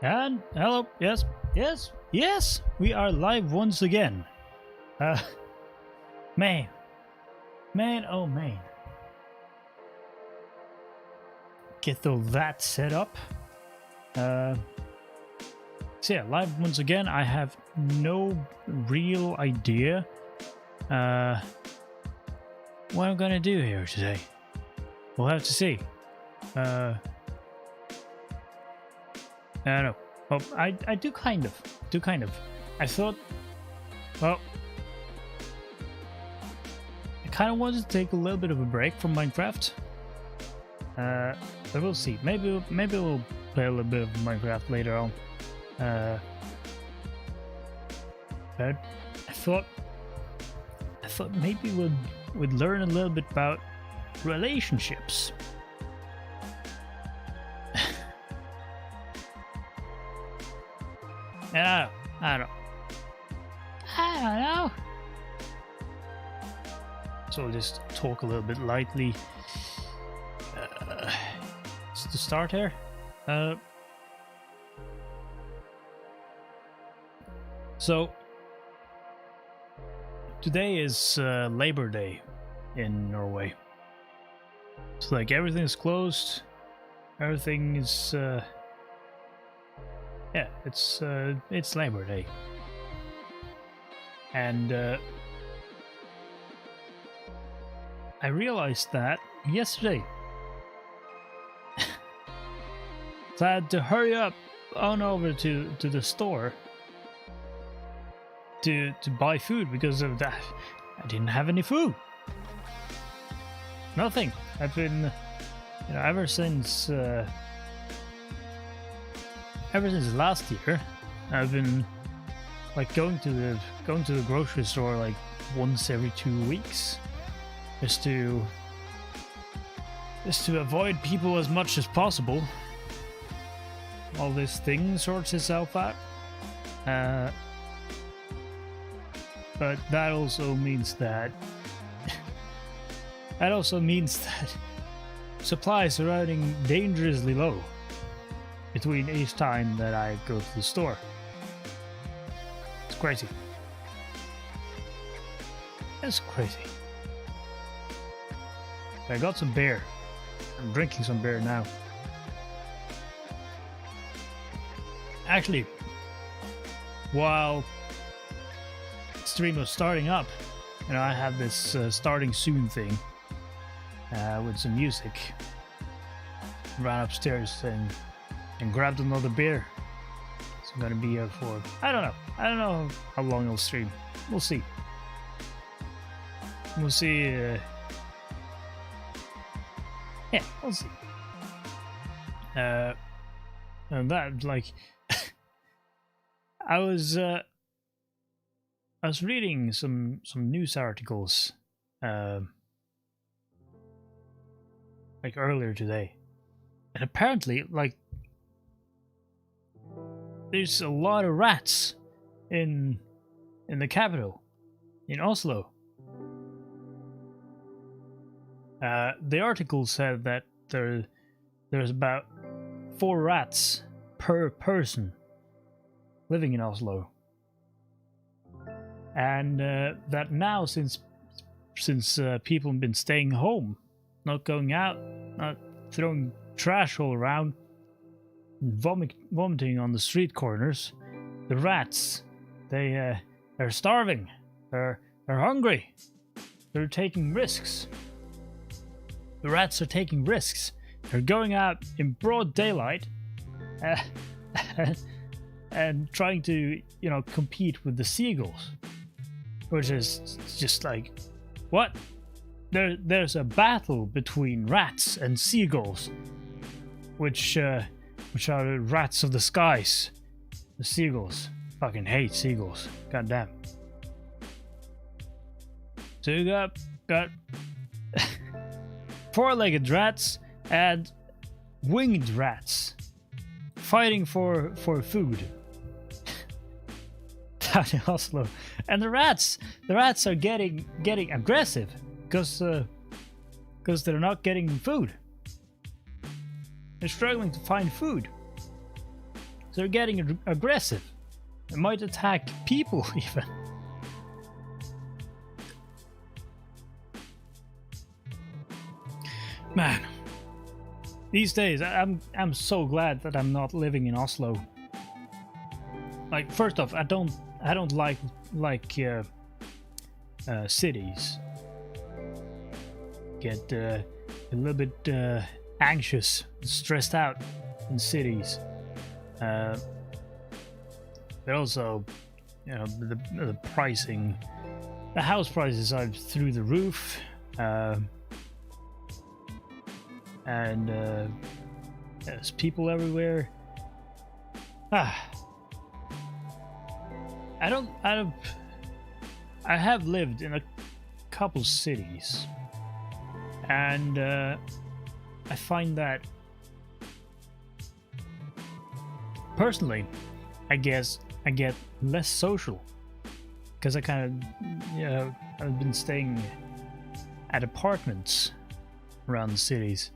And hello, yes, we are live once again. Man, oh man. Get all that set up. So yeah, live once again. I have no real idea what I'm gonna do here today. We'll have to see. I don't know. Well, I do kind of. I thought, well, I kind of wanted to take a little bit of a break from Minecraft. But we'll see. Maybe we'll play a little bit of Minecraft later on. But I thought maybe we'd learn a little bit about relationships. And I don't know. So we'll just talk a little bit lightly. Just to start here. So today is Labor Day in Norway. So like everything is closed. Everything is yeah, it's Labor Day. And I realized that yesterday. So I had to hurry up on over to the store to buy food because of that. I didn't have any food. Nothing. I've been, ever since last year, I've been like going to the grocery store like once every 2 weeks, just to avoid people as much as possible. All this thing sorts itself out, but that also means that supplies are running dangerously low between each time that I go to the store. It's crazy. It's crazy. I got some beer. I'm drinking some beer now. Actually, while the stream was starting up, I have this starting soon thing with some music. Ran upstairs and grabbed another beer. So I'm gonna be here for I don't know how long I'll stream. We'll see. Yeah, we'll see. And that, like, I was reading some news articles like earlier today, and apparently, like, there's a lot of rats in the capital, in Oslo. The article said that there's about 4 rats per person living in Oslo, and that now since people have been staying home, not going out, not throwing trash all around, vomiting on the street corners, the rats, they're starving, they're hungry, they're taking risks. The rats are taking risks. They're going out in broad daylight and trying to, compete with the seagulls, which is just like, what? There's a battle between rats and seagulls, which are the rats of the skies. The seagulls. Fucking hate seagulls. Goddamn. So you got 4-legged rats and winged rats fighting for food down in Oslo, and the rats are getting aggressive because they're not getting food. They're struggling to find food. So they're getting aggressive. They might attack people even. Man, these days I'm so glad that I'm not living in Oslo. Like, first off, I don't like cities. Get a little bit anxious, stressed out in cities. But also, you know, the pricing, the house prices are through the roof, and there's people everywhere. I have lived in a couple cities, and I find that personally, I guess I get less social because I kind of, you know, I've been staying at apartments around the cities,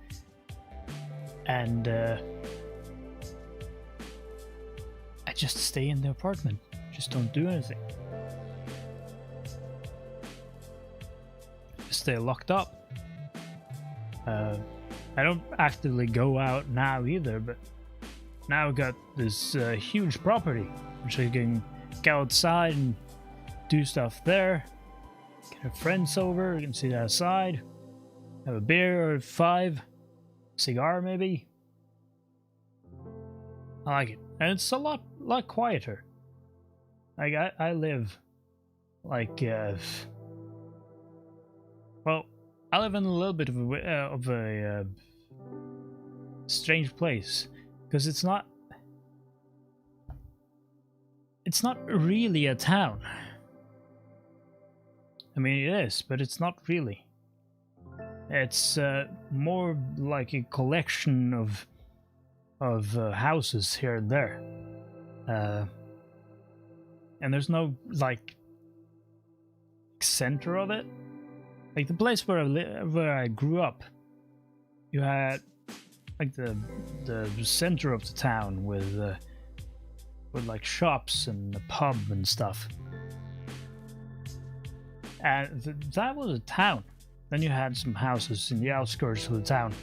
and I just stay in the apartment, just don't do anything, just stay locked up. I don't actively go out now either, but now I've got this huge property which I can go outside and do stuff there, get friends over, you can sit outside, have a beer or 5, cigar maybe. I like it, and it's a lot quieter. Like I live like well, I live in a little bit of a strange place because it's not really a town. I mean, it is, but it's not really. It's more like a collection of houses here and there, and there's no like center of it. Like the place where I grew up, you had like the center of the town with like shops and a pub and stuff, and that was a town. Then you had some houses in the outskirts of the town.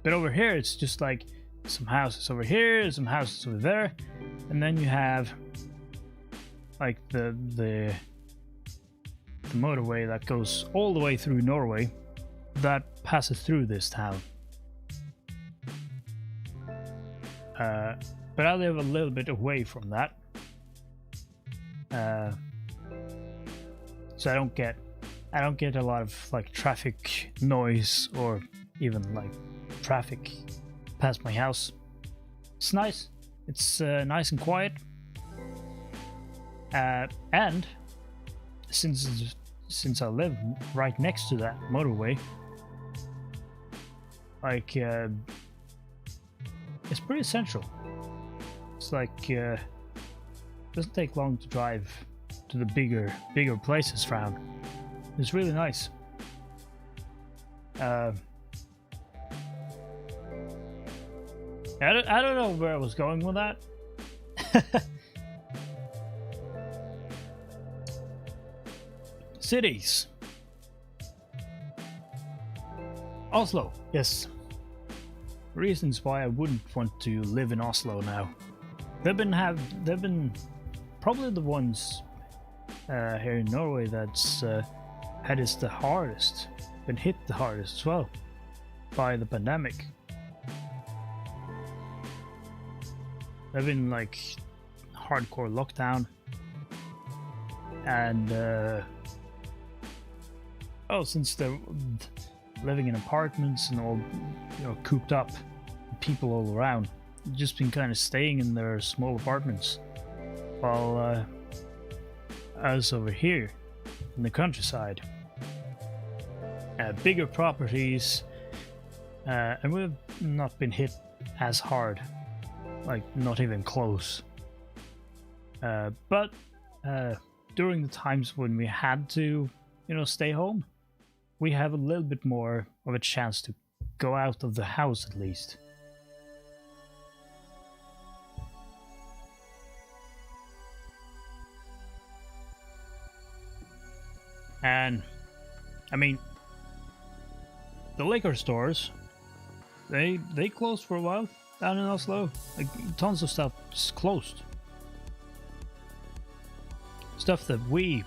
But over here, it's just like some houses over here, some houses over there, and then you have like the motorway that goes all the way through Norway that passes through this town. But I live a little bit away from that, so I don't get a lot of like traffic noise or even like traffic past my house. It's nice. It's nice and quiet, and since I live right next to that motorway, like it's pretty central. It's like it doesn't take long to drive to the bigger places around. It's really nice. I don't know where I was going with that. Cities. Oslo, yes. Reasons why I wouldn't want to live in Oslo now. They've been probably the ones here in Norway that's had it the hardest, been hit the hardest as well by the pandemic. They've been like hardcore lockdown, and since they're living in apartments and all, you know, cooped up, people all around, just been kind of staying in their small apartments, while us over here in the countryside, bigger properties, and we've not been hit as hard, like not even close. But during the times when we had to, you know, stay home, we have a little bit more of a chance to go out of the house at least. And I mean, the liquor stores, they closed for a while down in Oslo. Like, tons of stuff just closed. Stuff that we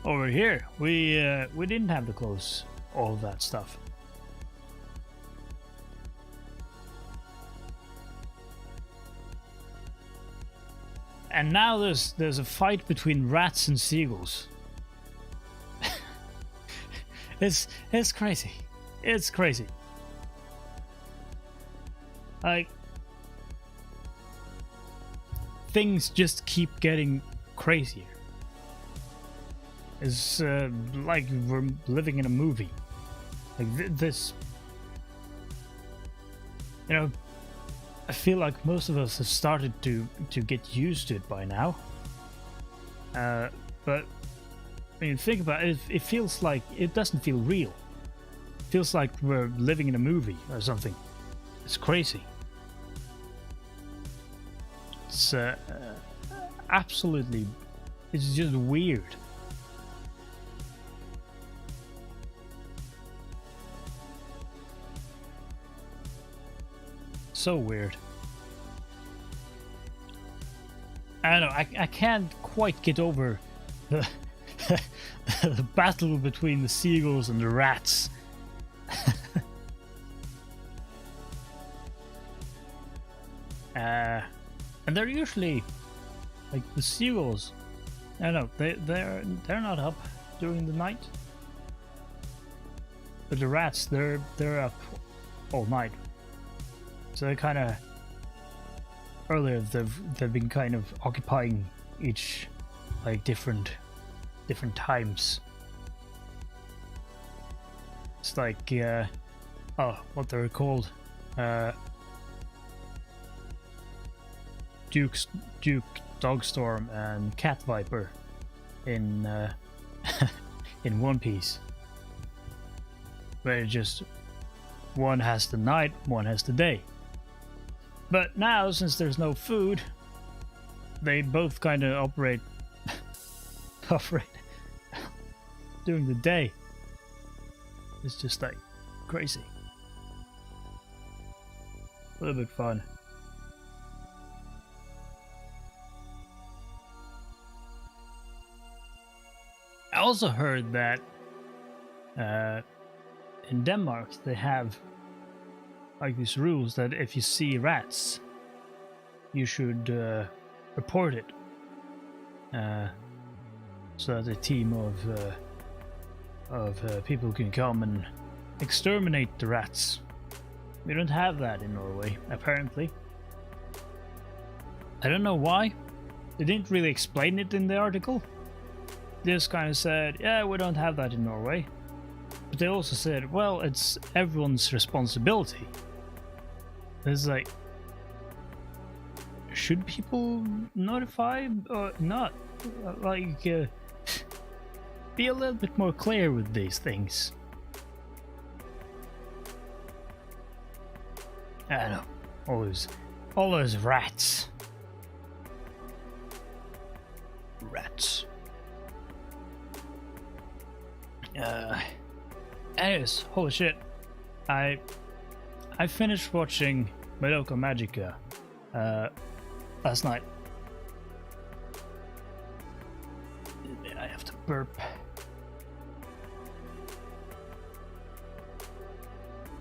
over here, we didn't have to close all of that stuff. And now there's a fight between rats and seagulls. It's crazy. It's crazy. Like, things just keep getting crazier. It's like we're living in a movie. Like this, you know, I feel like most of us have started to get used to it by now. But when you think about it, it feels like it doesn't feel real. It feels like we're living in a movie or something. It's crazy. It's absolutely, it's just weird. So weird. I don't know, I can't quite get over the the battle between the seagulls and the rats. And they're usually like the seagulls. I don't know, they're not up during the night. But the rats, they're up all night. So they kind of earlier they've been kind of occupying each like different times. It's like oh, what they're called, Duke Dogstorm and Cat Viper in in One Piece, where it just one has the night, one has the day. But now, since there's no food, they both kind of operate during the day. It's just like crazy. A little bit fun. I also heard that in Denmark they have like these rules that if you see rats, you should report it, so that a team of people can come and exterminate the rats. We don't have that in Norway, apparently. I don't know why. They didn't really explain it in the article. They just kind of said, yeah, we don't have that in Norway. But they also said, well, it's everyone's responsibility. It's like, should people notify or not? Like, be a little bit more clear with these things. I don't know, all those rats. Anyways, holy shit, I finished watching Madoka Magica last night. I have to burp.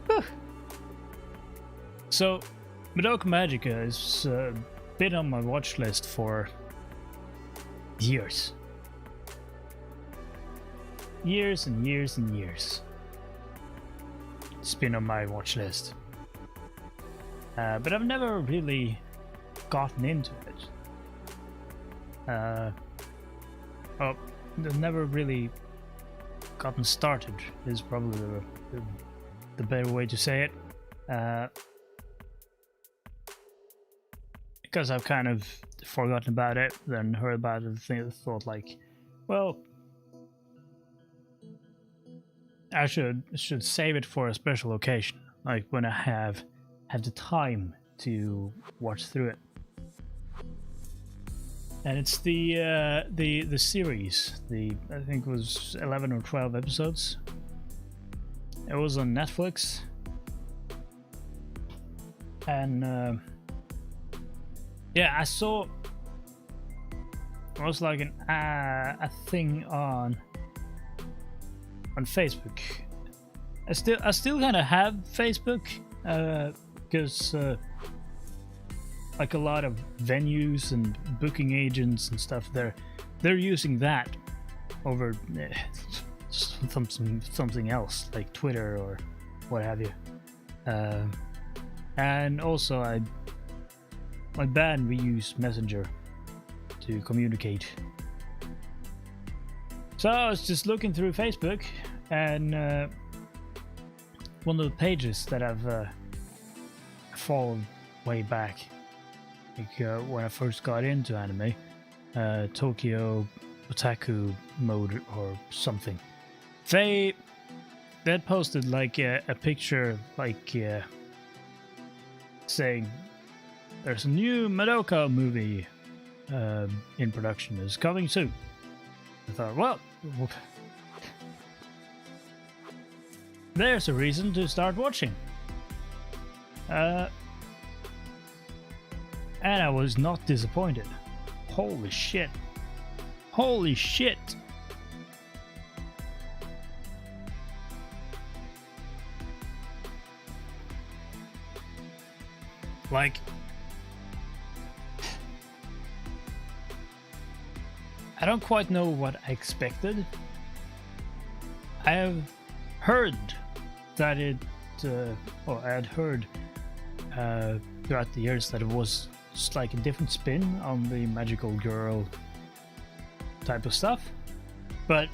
Whew. So, Madoka Magica has been on my watch list for years. Years and years and years. It's been on my watch list. But I've never really gotten into it. Well, I've never really gotten started is probably the better way to say it. Because I've kind of forgotten about it, then heard about it, and thought like, well, I should save it for a special occasion, like when I have the time to watch through it. and it's the series. I think it was 11 or 12 episodes. It was on Netflix, and yeah, I saw. It was like a thing on Facebook. I still kind of have Facebook because like a lot of venues and booking agents and stuff, they're using that over something else like Twitter or what have you. And also my band, we use Messenger to communicate. So I was just looking through Facebook, and one of the pages that I've followed way back, like when I first got into anime, Tokyo Otaku Mode or something. They posted like a picture, like saying there's a new Madoka movie in production, is coming soon. I thought, well, there's a reason to start watching. And I was not disappointed. Holy shit. Holy shit. Like, I don't quite know what I expected. I have heard that or I had heard throughout the years that it was just like a different spin on the magical girl type of stuff. But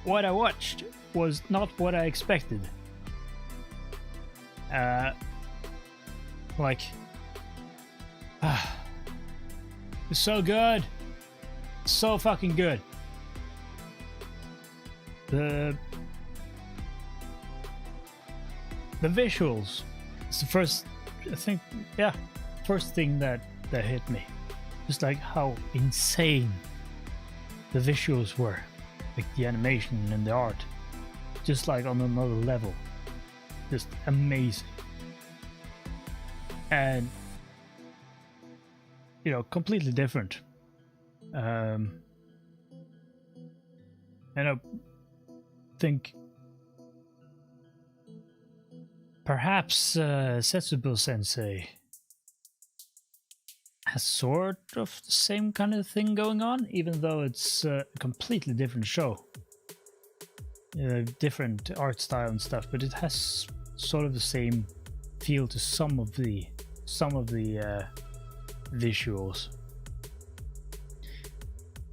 what I watched was not what I expected. Like, it's so good, so fucking good. The visuals, it's the first, I think, yeah, first thing that hit me. Just like how insane the visuals were, like the animation and the art, just like on another level, just amazing. And you know, completely different. And I think perhaps Setsubo Sensei has sort of the same kind of thing going on, even though it's a completely different show. Different art style and stuff, but it has sort of the same feel to some of the visuals.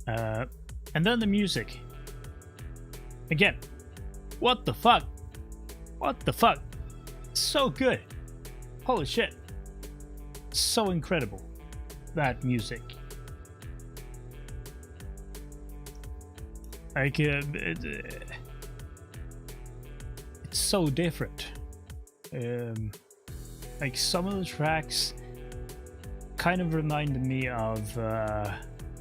And then the music. Again, what the fuck? What the fuck? So good. Holy shit. So incredible. That music. Like, it's so different. Like, some of the tracks kind of reminded me of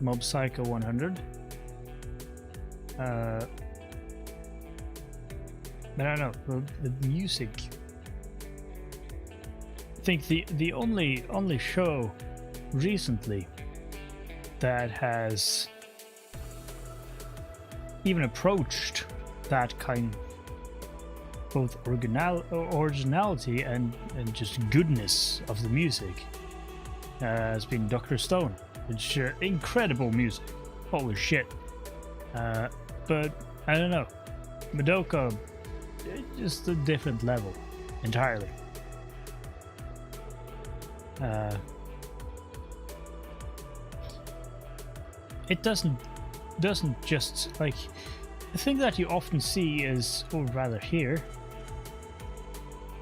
Mob Psycho 100. But I don't know, the music. I think the only show recently that has even approached that kind, both originality and just goodness of the music, has been Dr. Stone, which incredible music. Holy shit. But I don't know, Madoka, just a different level entirely. It doesn't just, like, the thing that you often see is, or rather hear,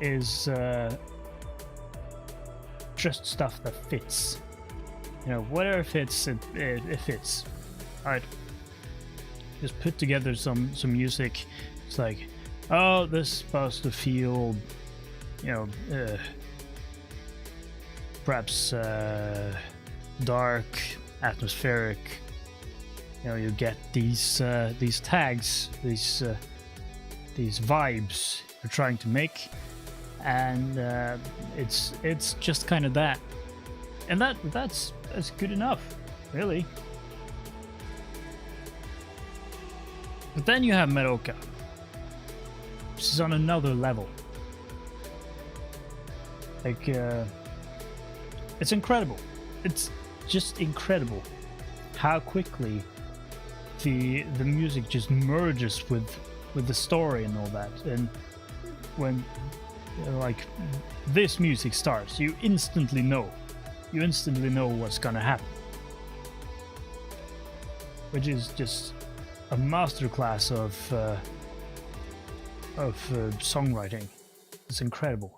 is just stuff that fits. You know, whatever fits, it fits. Alright, just put together some music. It's like, oh, this is supposed to feel, you know, perhaps dark, atmospheric. You know, you get these tags, these vibes you're trying to make, and it's just kind of that, and that's good enough, really. But then you have Madoka, which is on another level. Like, it's incredible. It's just incredible how quickly the music just merges with the story and all that. And when like this music starts, you instantly know what's gonna happen, which is just a masterclass of songwriting. It's incredible.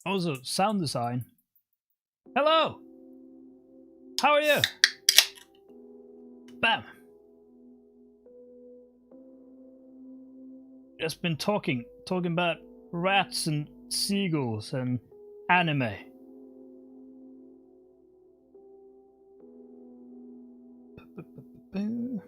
Also, sound design. Hello! How are you? Bam! Just been talking about rats and seagulls and anime. Boom.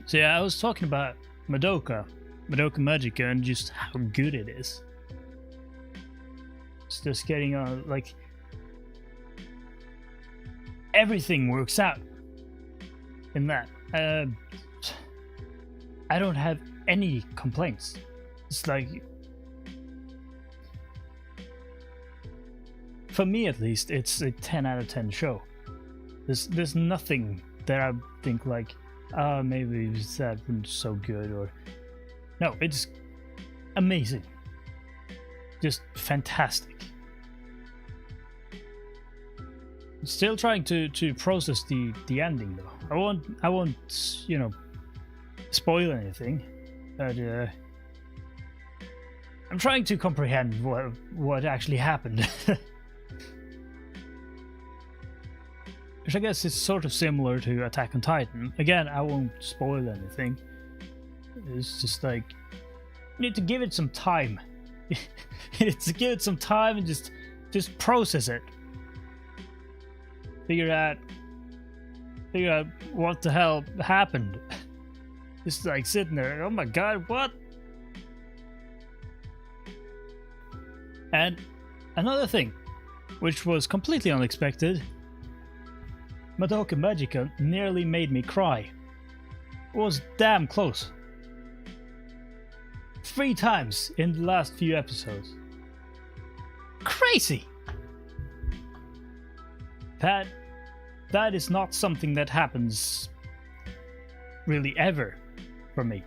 So yeah, I was talking about Madoka Magica, and just how good it is. It's just getting on, like, everything works out in that. I don't have any complaints. It's like, for me at least, it's a 10 out of 10 show. There's nothing that I think like, oh, maybe that wasn't so good, or no, it's amazing, just fantastic. Still trying to process the ending though. I won't you know, spoil anything, but I'm trying to comprehend what actually happened. Which I guess is sort of similar to Attack on Titan. Again, I won't spoil anything. It's just like, you need to give it some time. You need to give it some time and just process it. Figure out what the hell happened. Just like sitting there, oh my god, what? And another thing, which was completely unexpected, Madoka Magica nearly made me cry. It was damn close. 3 times in the last few episodes. Crazy! That is not something that happens really ever for me.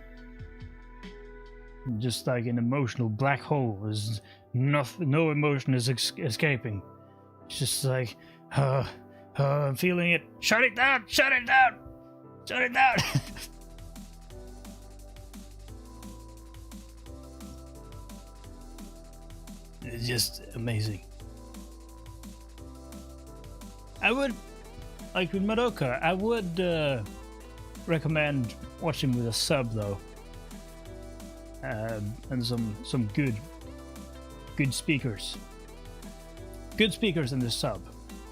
Just like an emotional black hole. There's no emotion is escaping. It's just like, I'm feeling it. Shut it down! Shut it down! Shut it down! It's just amazing. I would, like with Madoka, I would recommend watching with a sub though, and some good speakers. Good speakers in the sub.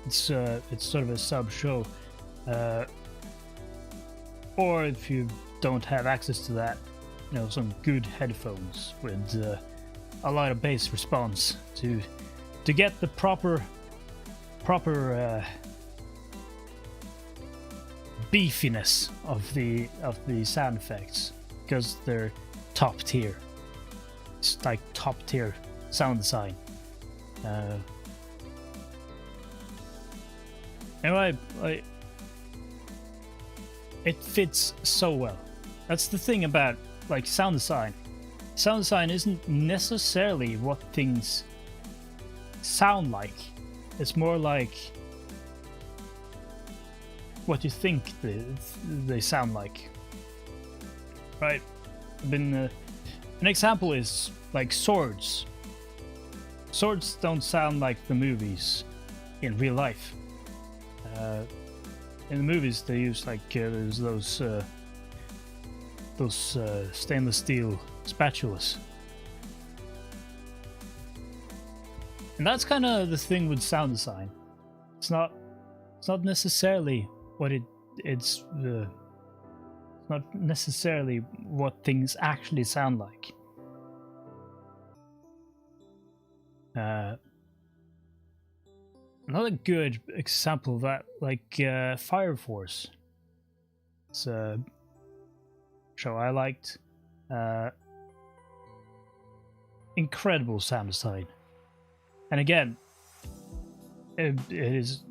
It's sort of a sub show, or if you don't have access to that, you know, some good headphones with a lot of bass response to get the proper beefiness of the sound effects, because they're top tier. It's like top tier sound design. Anyway, it fits so well. That's the thing about like sound design. Sound design isn't necessarily what things sound like. It's more like what you think they sound like. Right? An example is like swords. Swords don't sound like the movies. in real life. In the movies, they use like there's those stainless steel spatulas, and that's kind of the thing with sound design. It's not necessarily what it's not necessarily what things actually sound like. Another good example of that, like Fire Force. It's a show I liked. Incredible sound design. And again, it is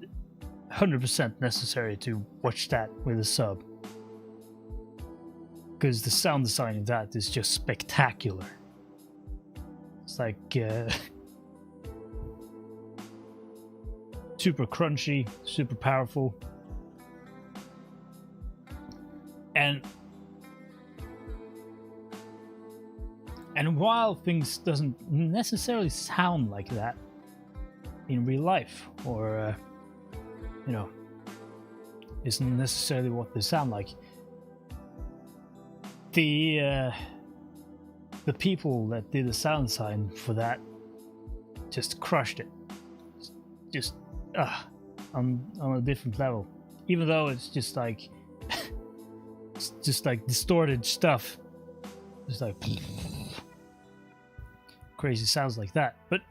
100% necessary to watch that with a sub. Because the sound design of that is just spectacular. It's like super crunchy, super powerful. And while things doesn't necessarily sound like that in real life, or isn't necessarily what they sound like, the people that did the sound design for that just crushed it. Just on a different level. Even though it's just like distorted stuff, just like crazy sounds like that, but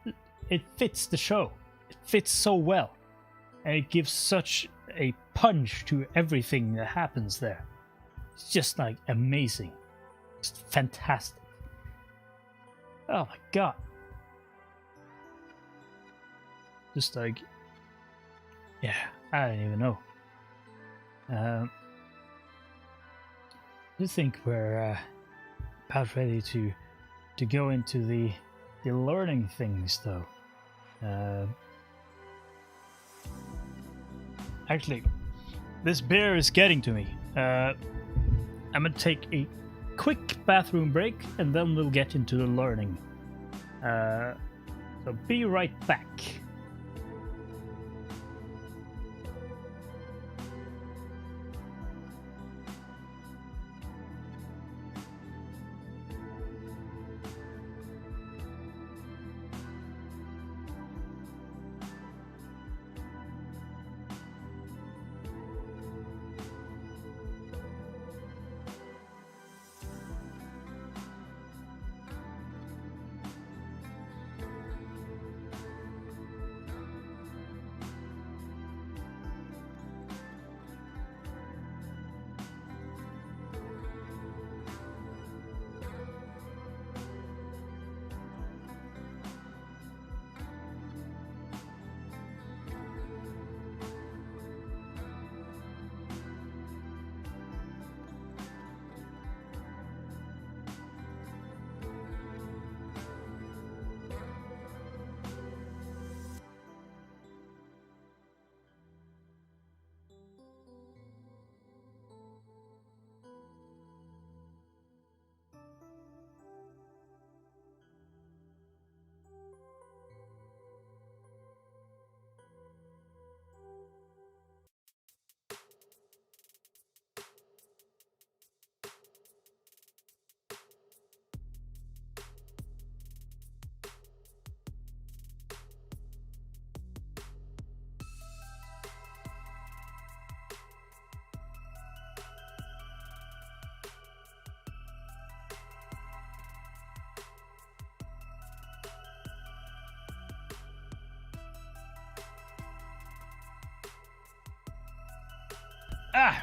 it fits the show. It fits so well, and it gives such a punch to everything that happens there. It's just like amazing. It's fantastic. Oh my god. Just like, yeah, I don't even know. I think we're about ready to go into the learning things, though. Actually, this beer is getting to me. I'm gonna take a quick bathroom break, and then we'll get into the learning. So be right back.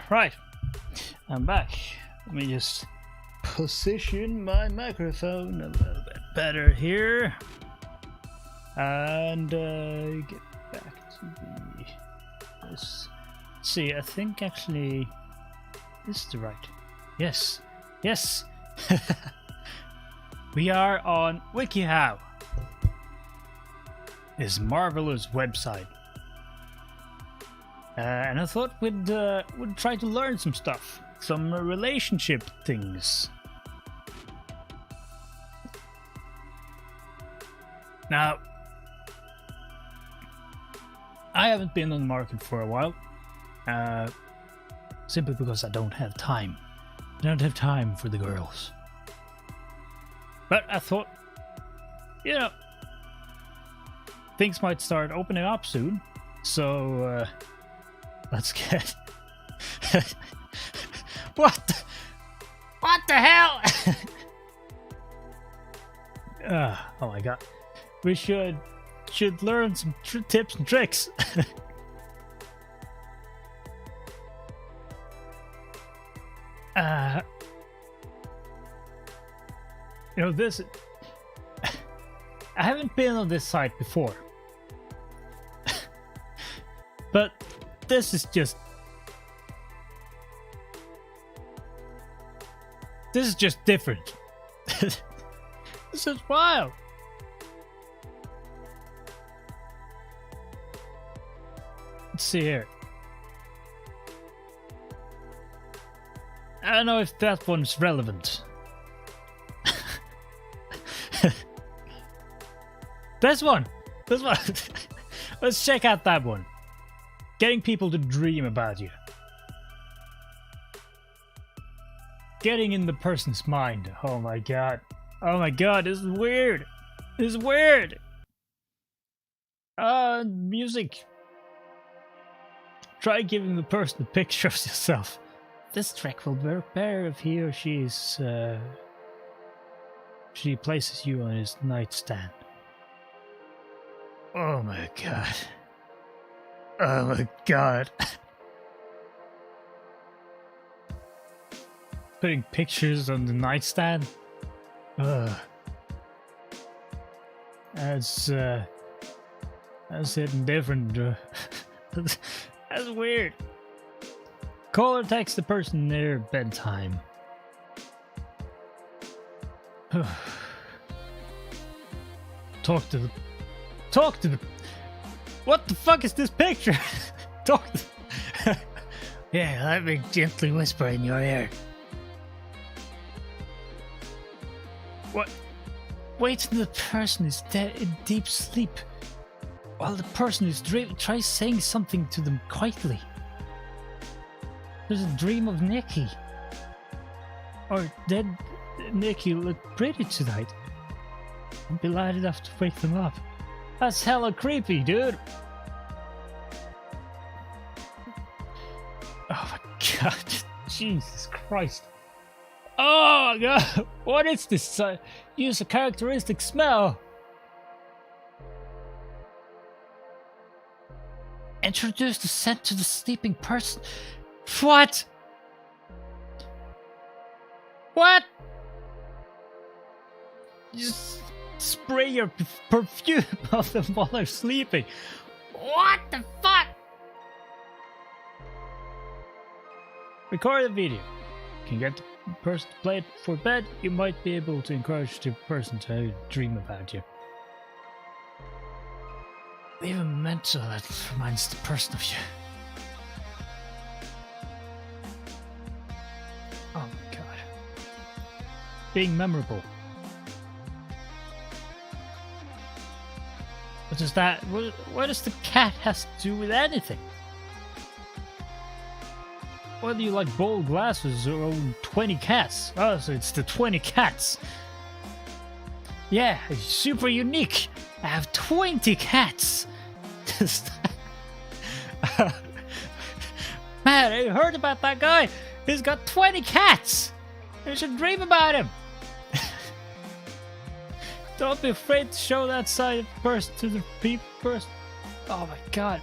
Right. I'm back. Let me just position my microphone a little bit better here. And get back to this. Let's see, I think actually this is the right. Yes. Yes. We are on WikiHow. This marvelous website. And I thought we'd try to learn some stuff, some relationship things. Now, I haven't been on the market for a while. Simply because I don't have time. I don't have time for the girls. But I thought, you know, things might start opening up soon. So, let's get... What the hell? Oh my god. We should learn some tips and tricks. You know, this... I haven't been on this site before. But this is just... This is just different. This is wild. Let's see here. I don't know if that one's relevant. This one! Let's check out that one. Getting people to dream about you. Getting in the person's mind. Oh my god. Oh my god, this is weird. This is weird. Music. Try giving the person a picture of yourself. This track will work better if he or she is, she places you on his nightstand. Oh my god. Oh my god. Putting pictures on the nightstand? That's hitting different. That's weird. Call or text the person near bedtime. Talk to the... What the fuck is this picture? Talk to... Yeah, let me gently whisper in your ear. What? Wait till the person is dead in deep sleep. While the person is dreaming, try saying something to them quietly. There's a dream of Nikki. Or did Nikki look pretty tonight? I'd be light enough to wake them up. That's hella creepy, dude. Oh my god. Jesus Christ. Oh my god. What is this? Use a characteristic smell. Introduce the scent to the sleeping person. What? What? Just spray your perfume on them while they're sleeping. What the fuck? Record a video. You can get the person to play it for bed. You might be able to encourage the person to dream about you. Leave a memento that reminds the person of you. Oh my god. Being memorable. What does that... What does the cat has to do with anything? Whether you like bold glasses or own 20 cats. Oh, so it's the 20 cats. Yeah, it's super unique. I have 20 cats. Man, I heard about that guy. He's got 20 cats. You should dream about him. Don't be afraid to show that side of the person to the people first. Oh my god.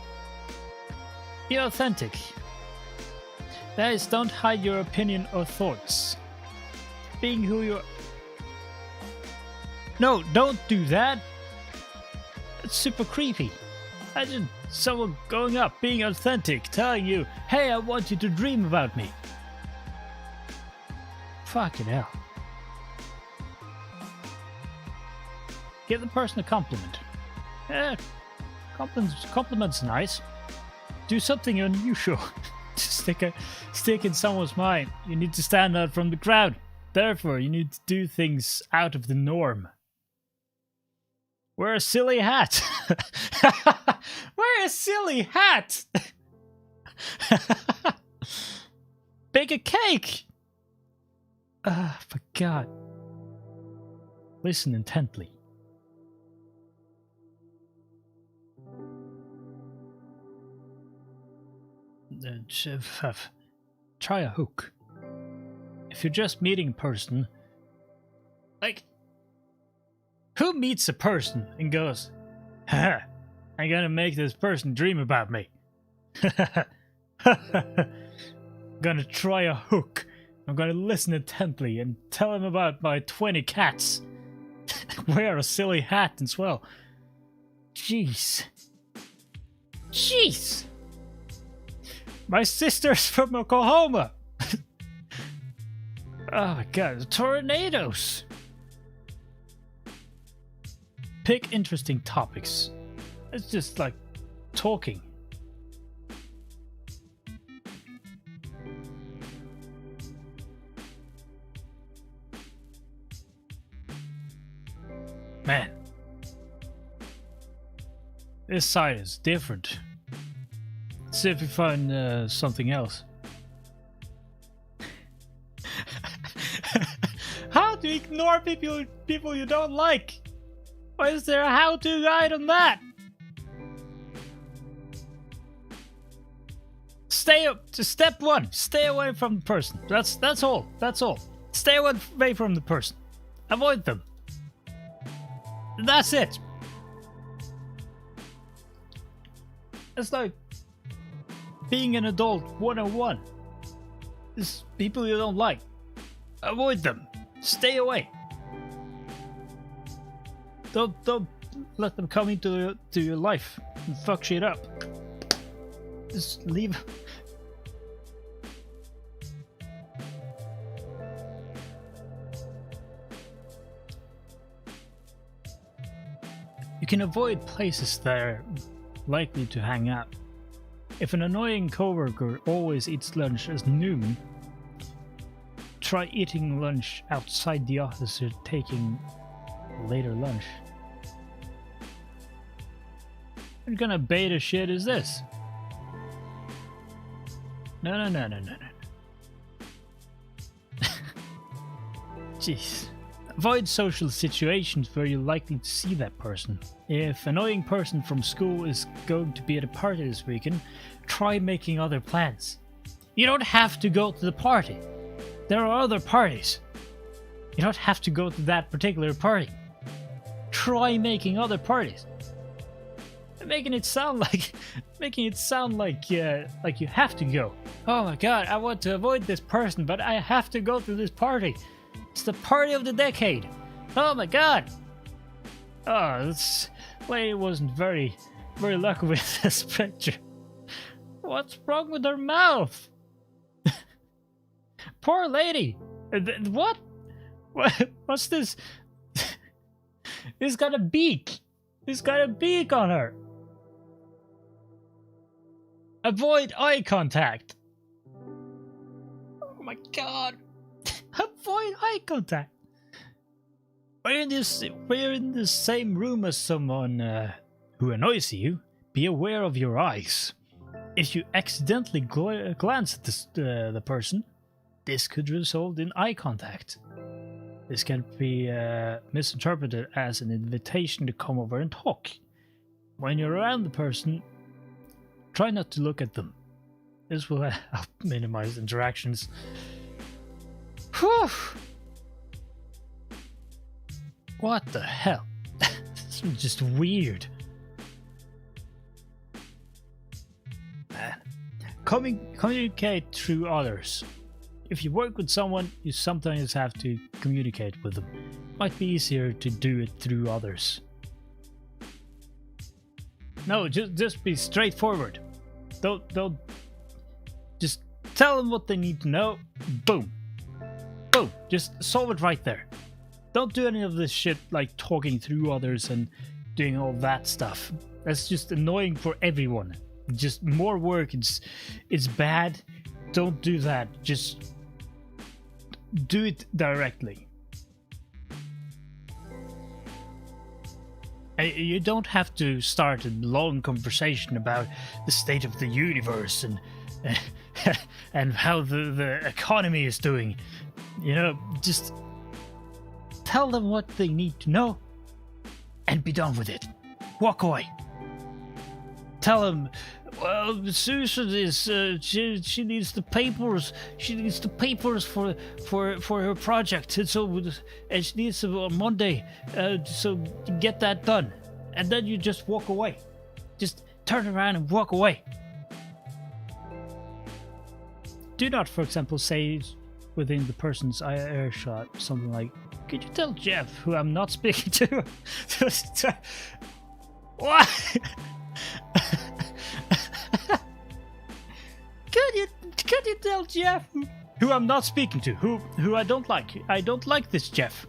Be authentic. That is, don't hide your opinion or thoughts. Being who you are. No, don't do that. It's super creepy. Imagine someone going up, being authentic, telling you, hey, I want you to dream about me. Fucking hell. Give the person a compliment. Yeah, compliments nice. Do something unusual. Stick in someone's mind. You need to stand out from the crowd. Therefore, you need to do things out of the norm. Wear a silly hat. Wear a silly hat! Bake a cake! For God. Listen intently. Try a hook. If you're just meeting a person, like, who meets a person and goes, haha, I'm gonna make this person dream about me. Gonna try a hook. I'm gonna listen intently and tell him about my 20 cats. Wear a silly hat as well. Jeez. Jeez! My sister's from Oklahoma! Oh my God, tornadoes! Pick interesting topics. It's just like talking. Man, this side is different. Let's see if we find something else. How to ignore people you don't like? Why is there a how-to guide on that? Stay up to step 1. Stay away from the person. That's all. That's all. Stay away from the person. Avoid them. That's it. It's like being an adult 101. It's people you don't like. Avoid them. Stay away. Don't let them come into your life and fuck shit up. Just leave. You can avoid places that are likely to hang out. If an annoying coworker always eats lunch at noon, try eating lunch outside the office or taking later lunch. What kind of beta shit is this? No. Jeez. Avoid social situations where you're likely to see that person. If an annoying person from school is going to be at a party this weekend, try making other plans. You don't have to go to the party. There are other parties. You don't have to go to that particular party. Try making other parties. Making it sound like you have to go. Oh my God, I want to avoid this person, but I have to go to this party. It's the party of the decade. Oh my God. Oh, this lady wasn't very lucky with this picture. What's wrong with her mouth? Poor lady. What? What's this? He's got a beak. He's got a beak on her. Avoid eye contact. Oh my God. Avoid eye contact. We're in the same room as someone who annoys you. Be aware of your eyes. If you accidentally glance at the person, this could result in eye contact. This can be misinterpreted as an invitation to come over and talk. When you're around the person, try not to look at them. This will help minimize interactions. Whew. What the hell? This is just weird. Man. Communicate through others. If you work with someone, you sometimes have to communicate with them. Might be easier to do it through others. No, just be straightforward. Don't just tell them what they need to know. Boom. Boom. Just solve it right there. Don't do any of this shit like talking through others and doing all that stuff. That's just annoying for everyone. Just more work. It's bad. Don't do that. Just do it directly. You don't have to start a long conversation about the state of the universe and and how the economy is doing. You know, just tell them what they need to know and be done with it. Walk away. Tell them, well, Susan is she needs the papers. She needs the papers for her project, and she needs them on Monday. So get that done, and then you just walk away. Just turn around and walk away. Do not, for example, say within the person's earshot something like, "Could you tell Jeff who I'm not speaking to?" What? Could you tell Jeff who I'm not speaking to? Who I don't like? I don't like this Jeff.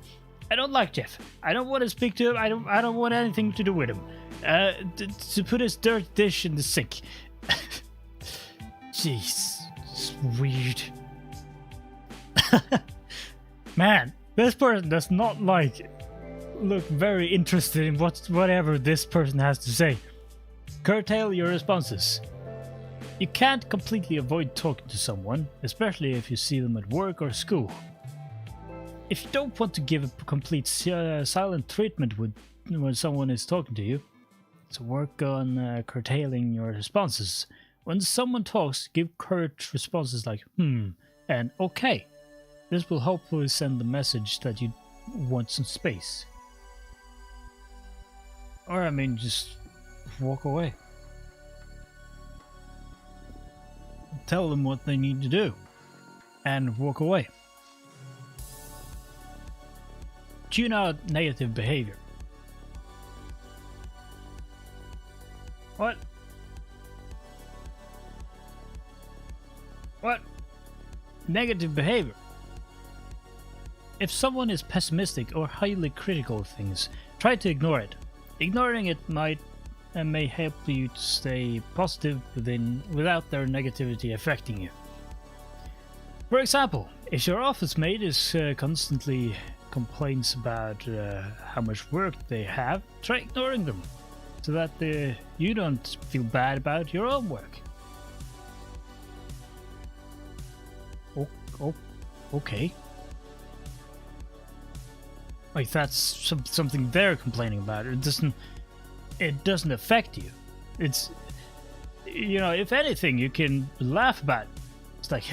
I don't like Jeff. I don't want to speak to him. I don't want anything to do with him. To put his dirty dish in the sink. Jeez, it's weird. Man, this person does not look very interested in whatever this person has to say. Curtail your responses. You can't completely avoid talking to someone, especially if you see them at work or school. If you don't want to give a complete silent treatment when someone is talking to you, so work on curtailing your responses. When someone talks, give curt responses like and okay. This will hopefully send the message that you want some space. Or I mean, just walk away. Tell them what they need to do and walk away. Tune out negative behavior. What? What? Negative behavior. If someone is pessimistic or highly critical of things, try to ignore it. Ignoring it may help you to stay positive without their negativity affecting you. For example, if your office mate is constantly complains about how much work they have, try ignoring them so that you don't feel bad about your own work. Okay. Like that's something they're complaining about. It doesn't affect you. It's, you know, if anything, you can laugh about it. It's like,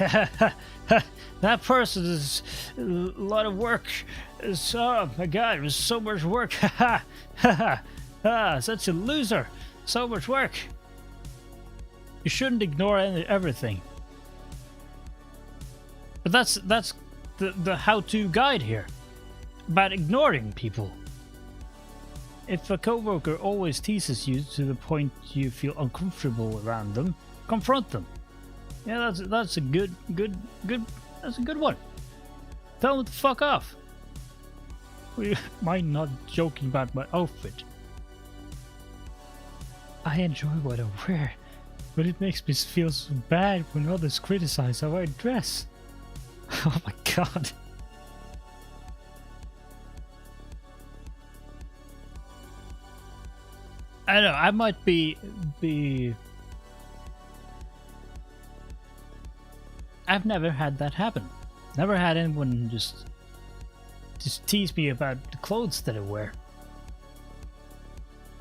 that person is a lot of work. Oh my god, it was so much work. Such a loser. So much work. You shouldn't ignore everything. But that's the how-to guide here about ignoring people. If a coworker always teases you to the point you feel uncomfortable around them, confront them. Yeah, that's a good that's a good one. Tell them to fuck off. We might not joking about my outfit. I enjoy what I wear, but it makes me feel so bad when others criticize how I dress. Oh my god. I don't know, I might be I've never had that happen. Never had anyone just tease me about the clothes that I wear.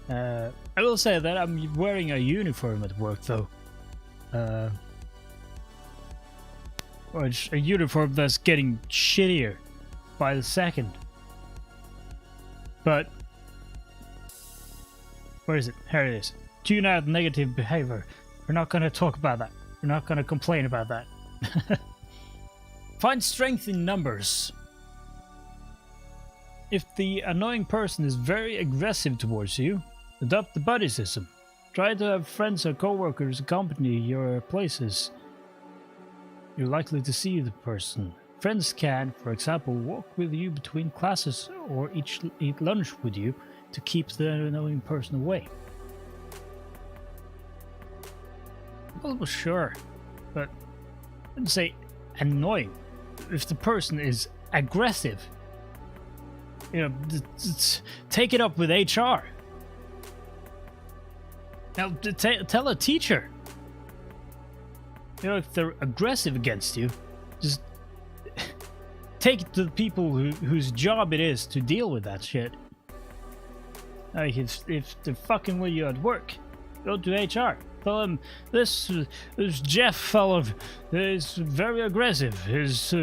I will say that I'm wearing a uniform at work though. Or it's a uniform that's getting shittier by the second. But where is it? Here it is. Tune out negative behavior. We're not going to talk about that. We're not going to complain about that. Find strength in numbers. If the annoying person is very aggressive towards you, adopt the buddy system. Try to have friends or co-workers accompany your places. You're likely to see the person. Friends can, for example, walk with you between classes or eat lunch with you to keep the annoying person away. Well, sure, but I wouldn't say annoying. If the person is aggressive, you know, take it up with HR. Now, tell a teacher. You know, if they're aggressive against you, just take it to the people whose job it is to deal with that shit. Like, if they're fucking with you at work, go to HR. Tell them, this Jeff fellow is very aggressive. He's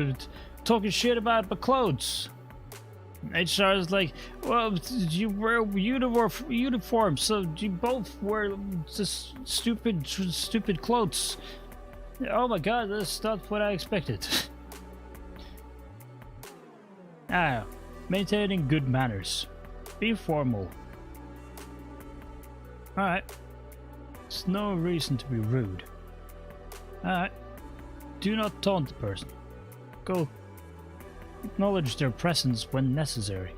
talking shit about my clothes. HR is like, well, you wear uniform, so you both wear this stupid clothes. Oh my god, that's not what I expected. Maintaining good manners. Be formal. Alright. There's no reason to be rude. Alright. Do not taunt the person. Go. Acknowledge their presence when necessary.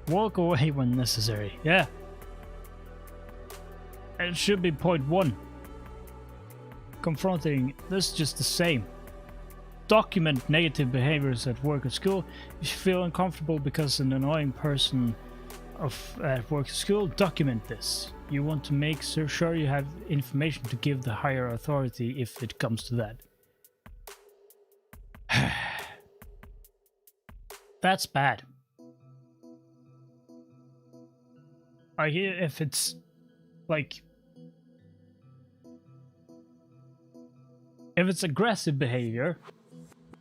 Walk away when necessary. Yeah. It should be point 1. Confronting. This is just the same. Document negative behaviors at work or school. If you feel uncomfortable because an annoying person at work or school, document this. You want to make sure you have information to give the higher authority if it comes to that. That's bad. I hear if it's like if it's aggressive behavior,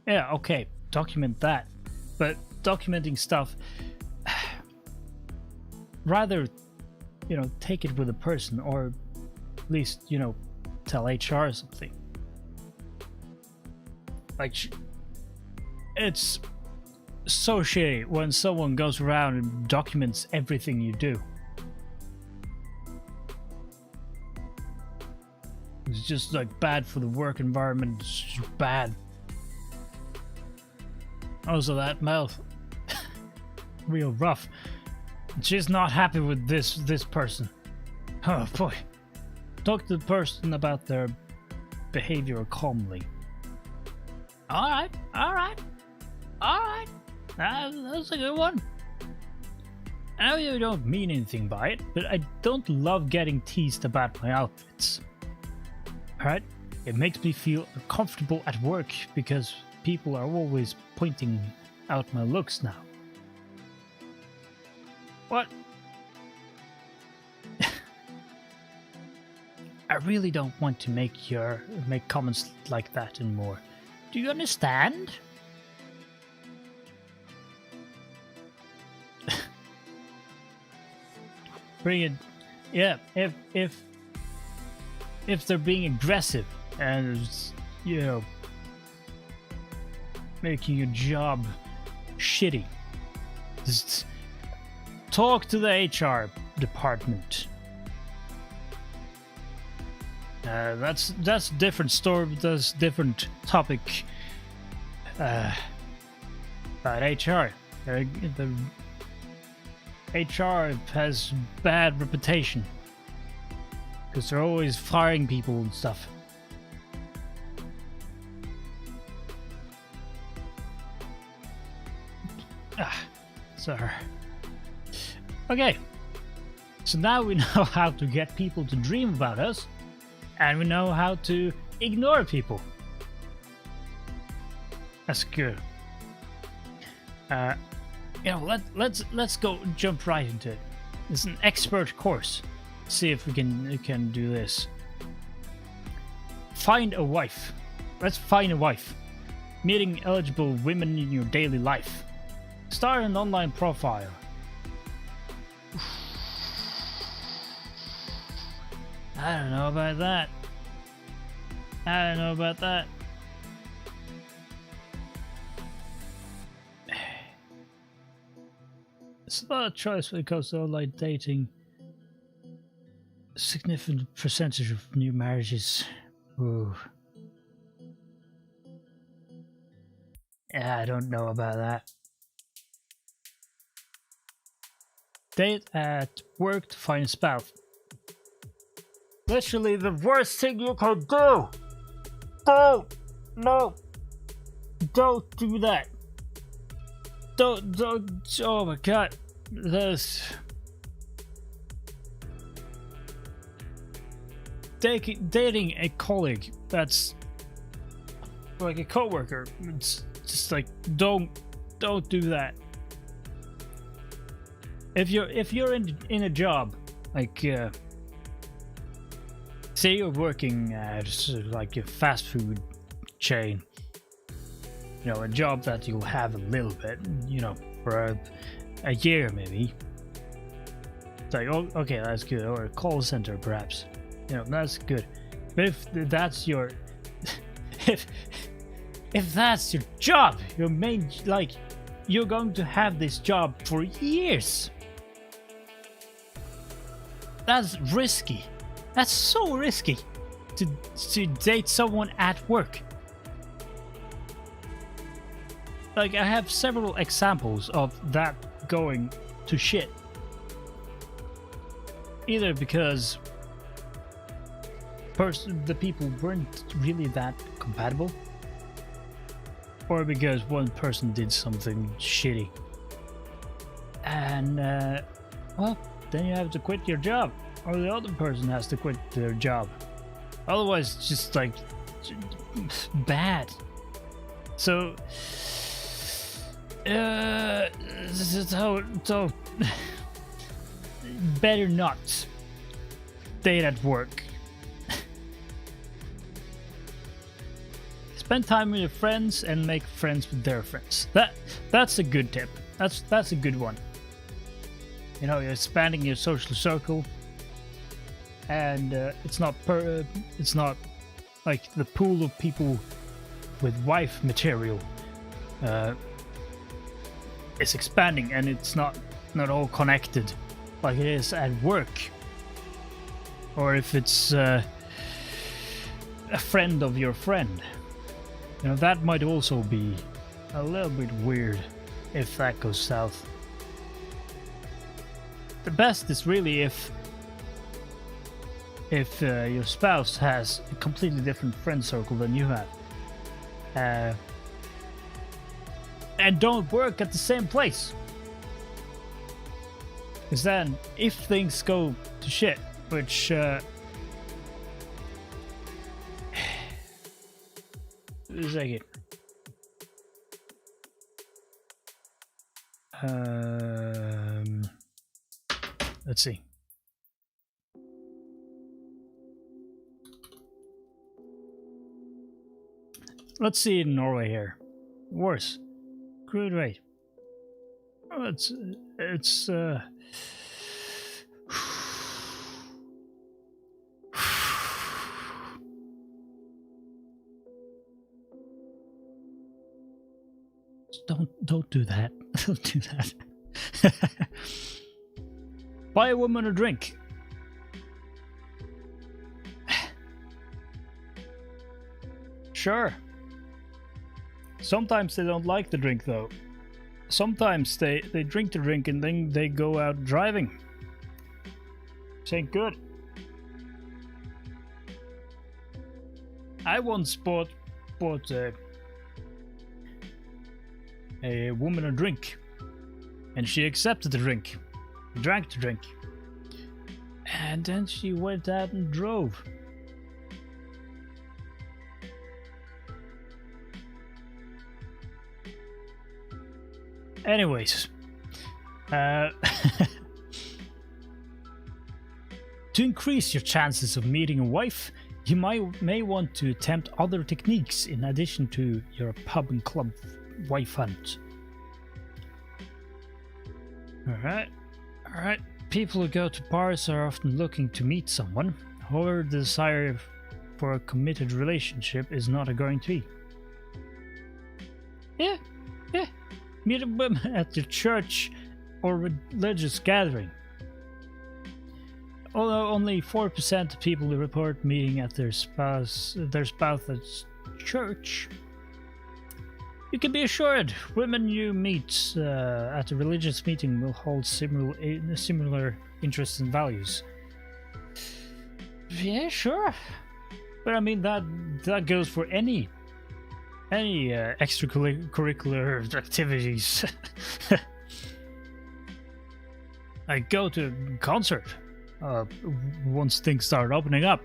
yeah, okay, document that. But documenting stuff, rather, you know, take it with a person, or at least, you know, tell HR or something. Like, it's so shitty when someone goes around and documents everything you do. It's just like bad for the work environment. It's just bad. Also, that mouth, real rough. She's not happy with this person. Oh boy. Talk to the person about their behavior calmly. Alright. That's a good one. I know you don't mean anything by it, but I don't love getting teased about my outfits. Alright? It makes me feel uncomfortable at work because people are always pointing out my looks now. What? I really don't want to make comments like that anymore. Do you understand? Bring it. Yeah, if they're being aggressive and, you know, making your job shitty, just talk to the HR department. That's a different story. That's a different topic. About HR. The HR has bad reputation because they're always firing people and stuff. Sorry. Okay, so now we know how to get people to dream about us, and we know how to ignore people. That's good. You know, let's go jump right into it. It's an expert course. See if we can do this. Find a wife. Let's find a wife. Meeting eligible women in your daily life. Start an online profile. I don't know about that. It's not a choice when it comes to online dating. A significant percentage of new marriages. Ooh. Yeah, I don't know about that. Date at work to find a spouse. Literally the worst thing you can do. Don't do that. Don't. Oh my god. dating a colleague that's like a coworker, it's just like don't do that. If you're in a job, like say you're working at like a fast food chain, you know, a job that you'll have a little bit, you know, for a year maybe. It's like, oh, okay, that's good. Or a call center perhaps, you know, that's good. But if that's your if that's your job, your main, like, you're going to have this job for years. That's risky. That's so risky to date someone at work. Like, I have several examples of that going to shit. Either because the people weren't really that compatible, or because one person did something shitty. And, well, then you have to quit your job, or the other person has to quit their job. Otherwise, it's just like bad. So, so better not date at work. Spend time with your friends and make friends with their friends. That's a good tip. That's a good one. You know, you're expanding your social circle, and it's not like the pool of people with wife material is expanding, and it's not all connected like it is at work. Or if it's a friend of your friend. You know, that might also be a little bit weird if that goes south. The best is really if your spouse has a completely different friend circle than you have. And don't work at the same place. Because then, if things go to shit, which a second. Let's see. Let's see in Norway here. Worse. Crude rate. Oh, it's Don't do that. Don't do that. Buy a woman a drink. Sure. Sometimes they don't like the drink though. Sometimes they drink the drink and then they go out driving. This ain't good. I once bought a woman a drink, and she accepted the drink, drank the drink, and then she went out and drove. Anyways, to increase your chances of meeting a wife, you may want to attempt other techniques in addition to your pub and club wife hunt. Alright. People who go to bars are often looking to meet someone. However, the desire for a committed relationship is not a guarantee. Yeah. Meet a woman at your church or religious gathering. Although only 4% of people who report meeting at their spouse at church, you can be assured women you meet at a religious meeting will hold similar interests and values. Yeah, sure. But I mean that goes for any extracurricular activities. I go to a concert once things start opening up.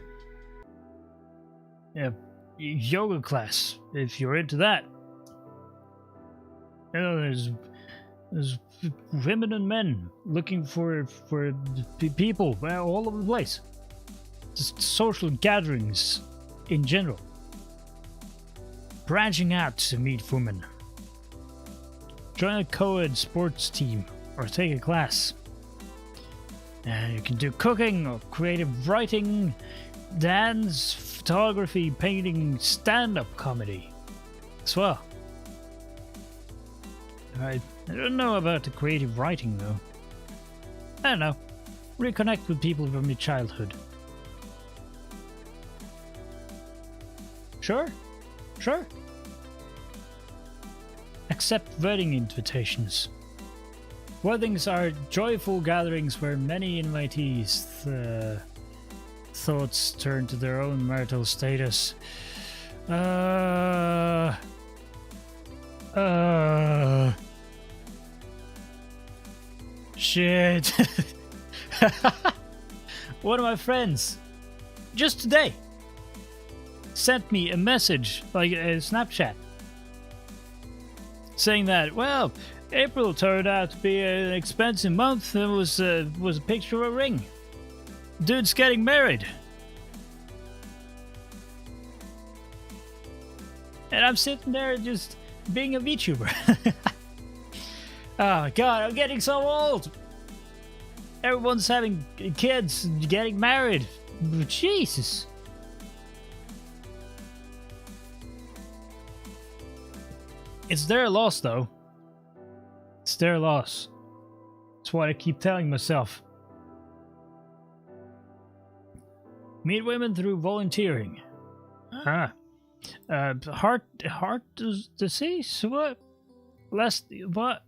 a yoga class if you're into that. You know, there's women and men looking for people all over the place. Just social gatherings in general. Branching out to meet women. Join a co-ed sports team or take a class. You can do cooking or creative writing, dance, photography, painting, stand-up comedy as well. I don't know about the creative writing though. I don't know. Reconnect with people from your childhood. Sure. Accept wedding invitations. Weddings are joyful gatherings where many invitees' thoughts turn to their own marital status. Shit. One of my friends, just today, sent me a message, like a Snapchat, saying that, well, April turned out to be an expensive month. There was a picture of a ring. Dude's getting married. And I'm sitting there just being a VTuber. Oh my god, I'm getting so old. Everyone's having kids and getting married. Jesus. It's their loss, though. It's their loss. That's what I keep telling myself. Meet women through volunteering. Huh. Heart disease? What? What?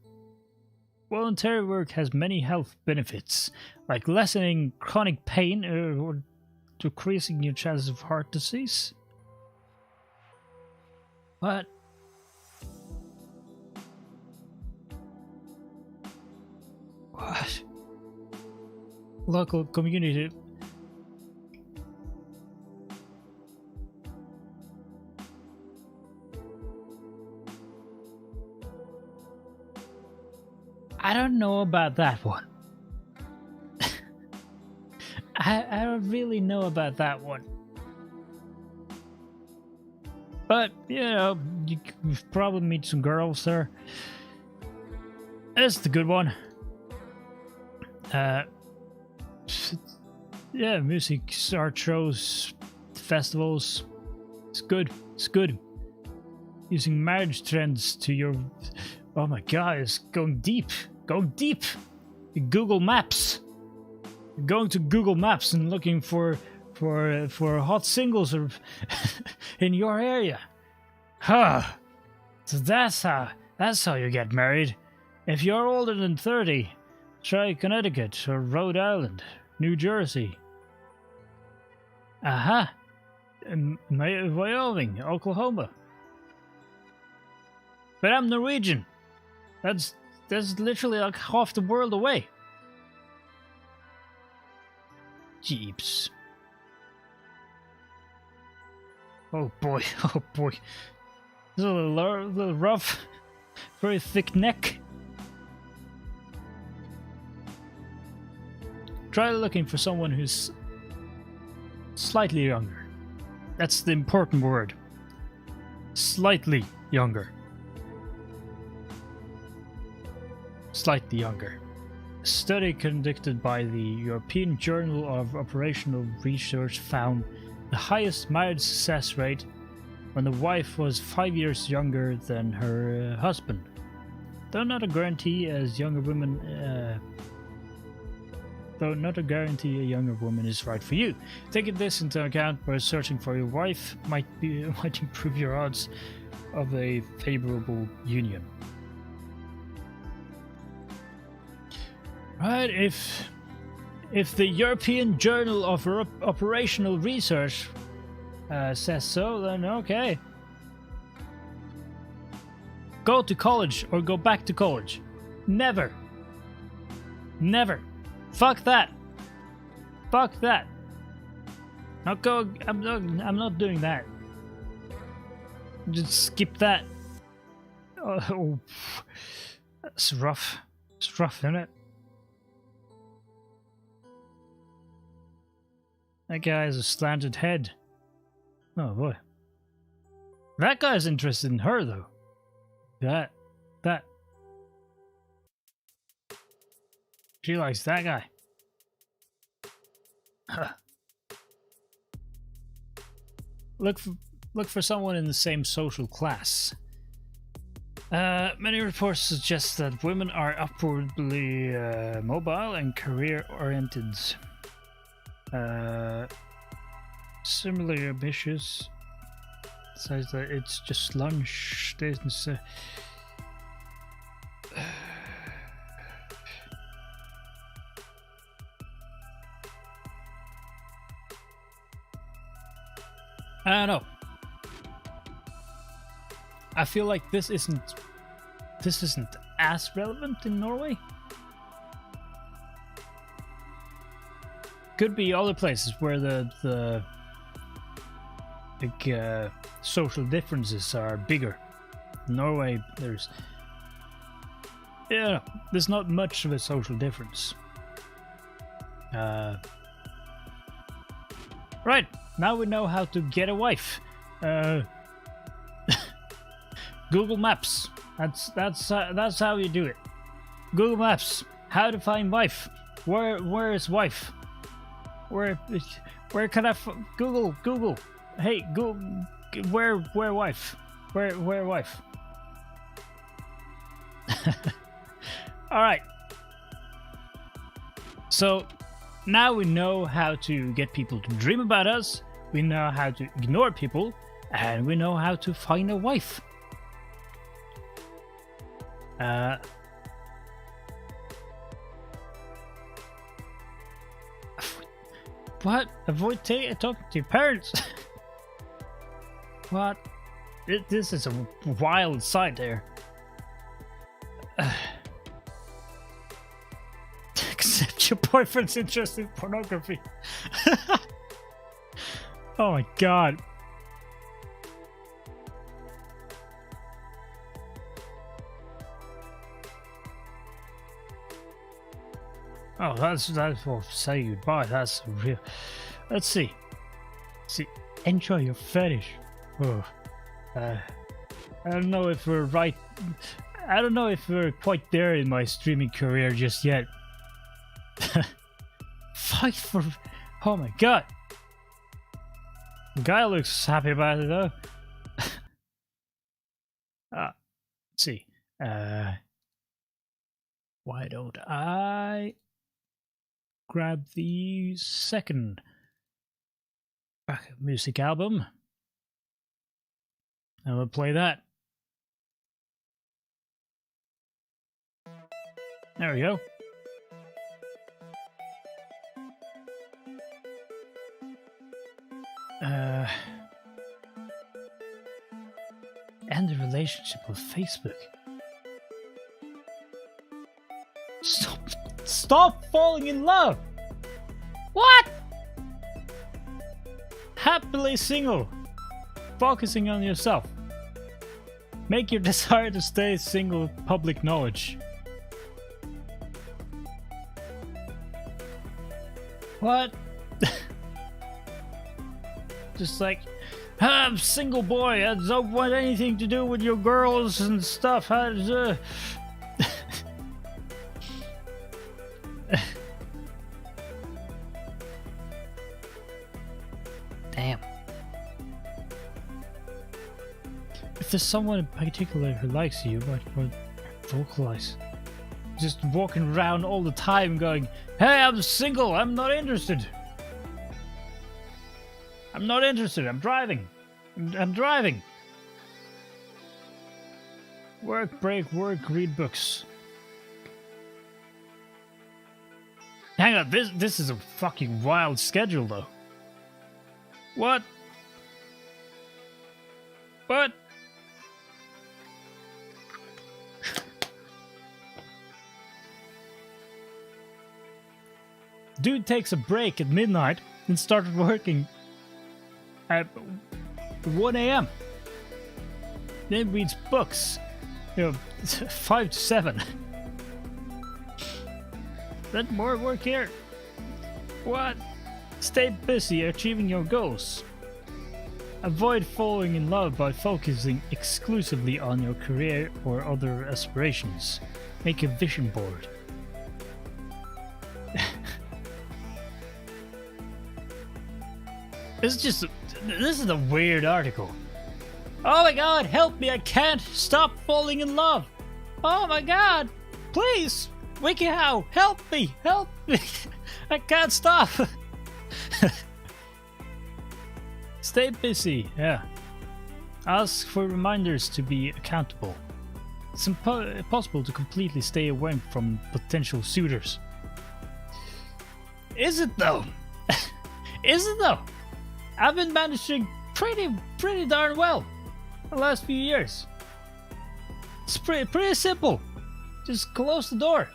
Voluntary work has many health benefits, like lessening chronic pain or decreasing your chances of heart disease. What? What? Local community. I don't know about that one. I don't really know about that one. But, you know, you probably meet some girls there. That's the good one. Yeah, music, art shows, festivals. It's good. It's good. Using marriage trends to your... Oh my god, it's going deep. Going deep. Google Maps. Going to Google Maps and looking for hot singles in your area. Huh. So that's how you get married. If you're older than 30, try Connecticut or Rhode Island, New Jersey. Aha. Wyoming, Oklahoma. But I'm Norwegian. That's literally like half the world away. Jeeps. Oh boy, oh boy. This is a little rough. Very thick neck. Try looking for someone who's slightly younger. That's the important word. Slightly younger. Slightly younger. A study conducted by the European Journal of Operational Research found the highest marriage success rate when the wife was 5 years younger than her husband. Though not a guarantee a younger woman is right for you. Taking this into account by searching for your wife might improve your odds of a favorable union. Right, if the European Journal of Operational Research says so, then okay. Go to college or go back to college. Never. Never. Fuck that. Fuck that. Not go. I'm not doing that. Just skip that. Oh, that's rough. It's rough, isn't it? That guy has a slanted head. Oh boy. That guy's interested in her though. That. She likes that guy. Huh. Look for someone in the same social class. Many reports suggest that women are upwardly mobile and career-oriented. Similarly ambitious. Says that it's just lunch. I don't know. I feel like this isn't as relevant in Norway. Could be other places where the big social differences are bigger. In Norway, there's not much of a social difference. Right. Now we know how to get a wife. Google Maps. That's how you do it. Google Maps. How to find wife. Where is wife? Where can I Google? Hey Google. Where wife? Where wife? All right. So now we know how to get people to dream about us. We know how to ignore people, and we know how to find a wife. What? Avoid talking to your parents. What? This is a wild side there. Accept your boyfriend's interest in pornography. Oh my god. Oh, that's for say goodbye. That's real. Let's see. Enjoy your fetish. Oh, I don't know if we're right. I don't know if we're quite there in my streaming career just yet. Fight for. Oh my god. The guy looks happy about it though. Let's see. Why don't I grab the second music album? And we'll play that. There we go. End the relationship with Facebook. Stop falling in love. What? Happily single. Focusing on yourself. Make your desire to stay single public knowledge. What? Just like, I'm single boy, I don't want anything to do with your girls and stuff. Damn. If there's someone in particular who likes you, might vocalize. Just walking around all the time going, hey, I'm single, I'm not interested. I'm not interested, I'm driving. I'm driving. Work, break, work, read books. Hang on, this is a fucking wild schedule though. What? What? Dude takes a break at midnight and started working at 1 a.m. Then reads books, 5 to 7. Then more work here. What? Stay busy achieving your goals. Avoid falling in love by focusing exclusively on your career or other aspirations. Make a vision board. This is a weird article. Oh my god, help me, I can't stop falling in love. Oh my god, please, WikiHow, help me, I can't stop. Stay busy, yeah. Ask for reminders to be accountable. It's impossible to completely stay away from potential suitors. Is it though? Is it though? I've been managing pretty darn well the last few years. It's pretty simple. Just close the door.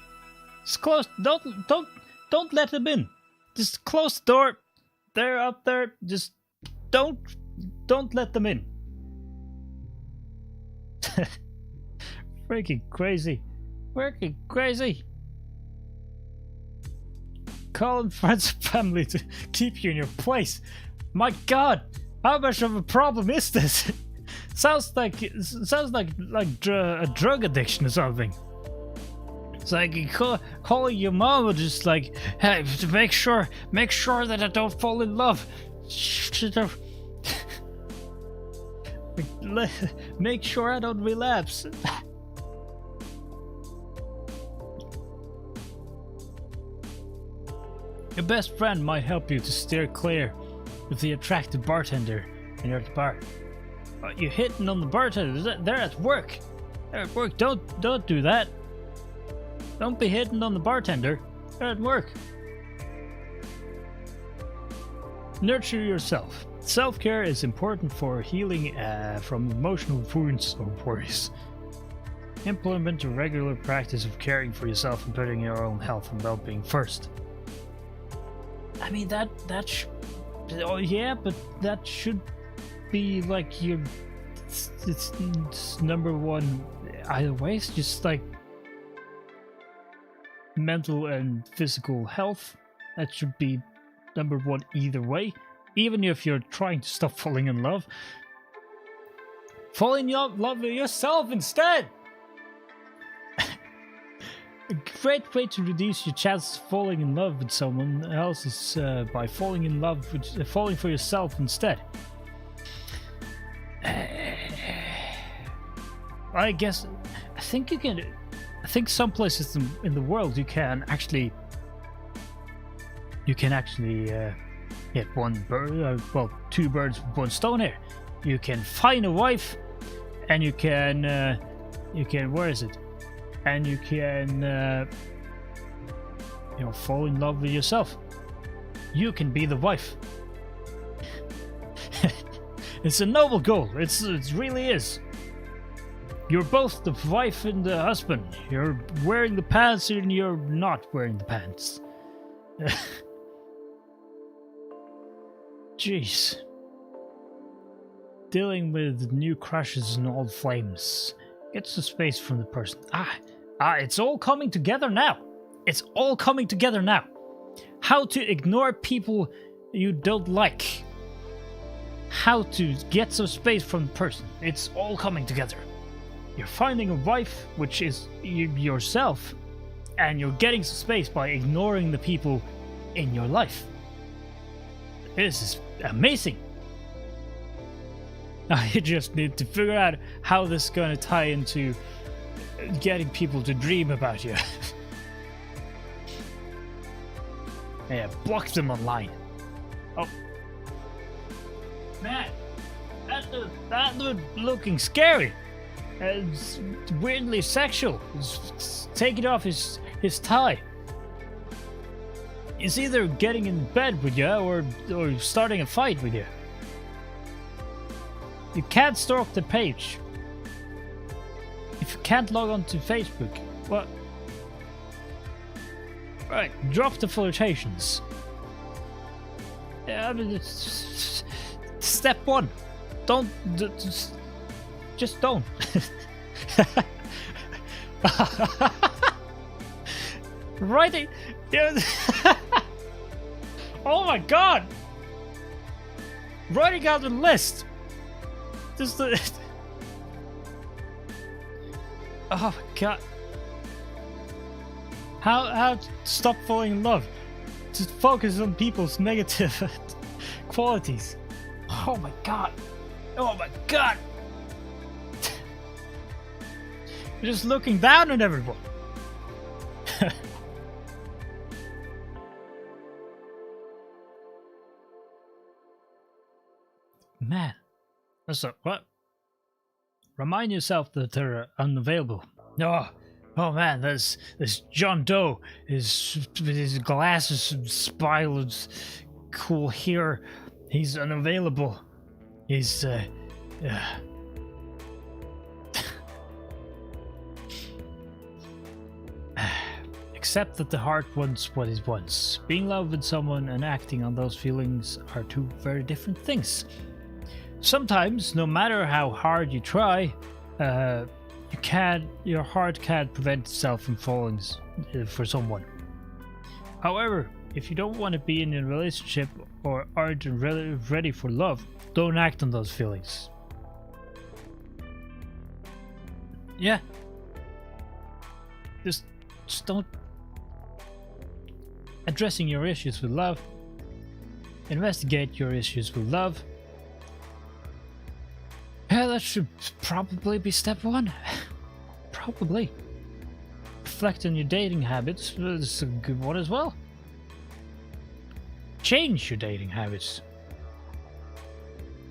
Just close. Don't let them in. Just close the door. They're up there. Just don't let them in. Freaking crazy. Freaking crazy. Calling friends and family to keep you in your place. My god, how much of a problem is this? sounds like a drug addiction or something. It's like you calling your mom and just like, hey, to make sure that I don't fall in love. Make sure I don't relapse. Your best friend might help you to steer clear with the attractive bartender in your bar. You're hitting on the bartender. They're at work. They're at work. Don't do that. Don't be hitting on the bartender. They're at work. Nurture yourself. Self-care is important for healing from emotional wounds or worries. Implement a regular practice of caring for yourself and putting your own health and well-being first. I mean oh yeah, but that should be like your it's number one either ways, just like mental and physical health. That should be number one either way. Even if you're trying to stop falling in love, fall in love with yourself instead. A great way to reduce your chances of falling in love with someone else is by falling for yourself instead. I think some places in the world you can actually get two birds with one stone here. You can find a wife, and you can where is it? And you can fall in love with yourself. You can be the wife. It's a noble goal. It really is. You're both the wife and the husband. You're wearing the pants and you're not wearing the pants. Jeez. Dealing with new crushes and old flames. Get some space from the person. It's all coming together now. It's all coming together now. How to ignore people you don't like. How to get some space from the person. It's all coming together. You're finding a wife, which is yourself, and you're getting some space by ignoring the people in your life. This is amazing. I just need to figure out how this is going to tie into getting people to dream about you. Yeah, block them online. Oh. Man, that dude looking scary. It's weirdly sexual. He's taking off his tie. He's either getting in bed with you or starting a fight with you. You can't stalk the page. If you can't log on to Facebook, what? Right, drop the flirtations. Yeah, I mean, Step one. Don't. Just don't. Writing. Yeah. Oh my god. Writing out the list. Just the. Oh my god. How to stop falling in love? Just focus on people's negative qualities. Oh my god. Oh my god. You're just looking down on everyone. Man. So, what? Remind yourself that they're unavailable. Oh man, there's John Doe. His glasses, spiraled, cool hair. He's unavailable. He's Accept that the heart wants what it wants. Being in love with someone and acting on those feelings are two very different things. Sometimes, no matter how hard you try, your heart can't prevent itself from falling for someone. However, if you don't want to be in a relationship or aren't ready for love, don't act on those feelings. Yeah. Just don't. Addressing your issues with love. Investigate your issues with love. Yeah, that should probably be step one. Probably. Reflect on your dating habits. That's a good one as well. Change your dating habits.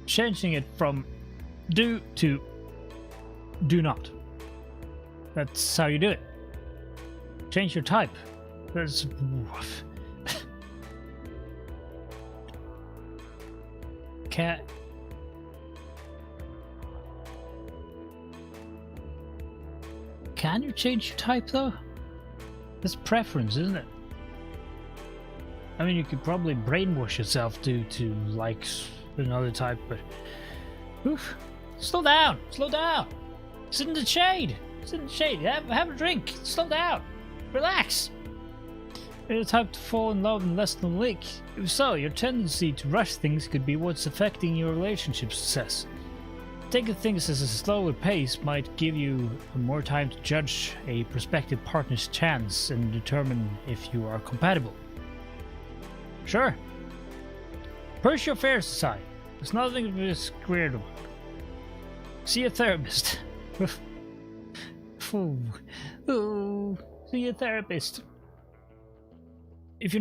Changing it from do to do not. That's how you do it. Change your type. That's Can you change your type though? That's preference, isn't it? I mean, you could probably brainwash yourself to like another type, but oof, slow down, slow down. Sit in the shade, sit in the shade. Have a drink. Slow down, relax. You're the type to fall in love in less than a week. If so, your tendency to rush things could be what's affecting your relationship success. Taking things at a slower pace might give you more time to judge a prospective partner's chance and determine if you are compatible. Sure. Push your fears aside. There's nothing to be scared about. See a therapist. See a therapist. If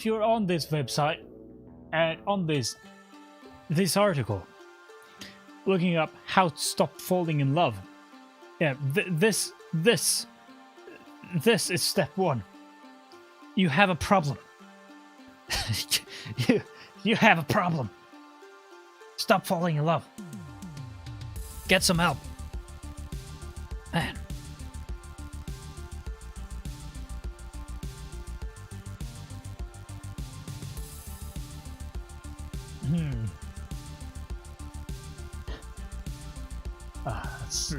you're on this website and on this article, looking up how to stop falling in love. Yeah, this is step one. You have a problem. you have a problem. Stop falling in love. Get some help. Man.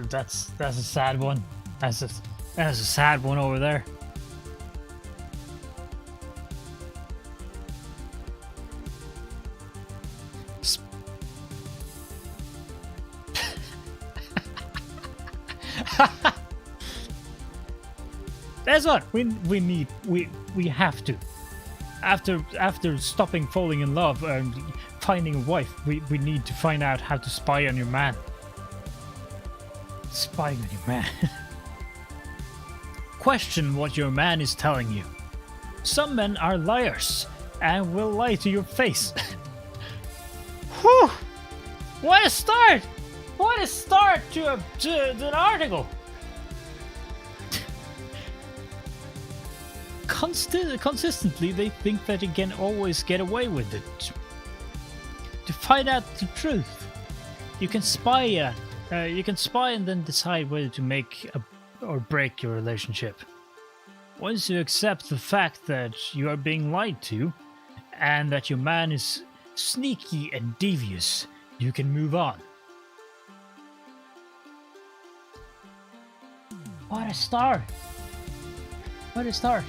That's a sad one. That's a sad one over there. That's what we need. We have to. After stopping falling in love and finding a wife, we need to find out how to spy on your man. Spying on your man. Question what your man is telling you. Some men are liars and will lie to your face. Whew! What a start! What a start to an article. Consistently, they think that they can always get away with it. To find out the truth, you can spy. You can spy and then decide whether to make or break your relationship. Once you accept the fact that you are being lied to, and that your man is sneaky and devious, you can move on. What a start! What a start!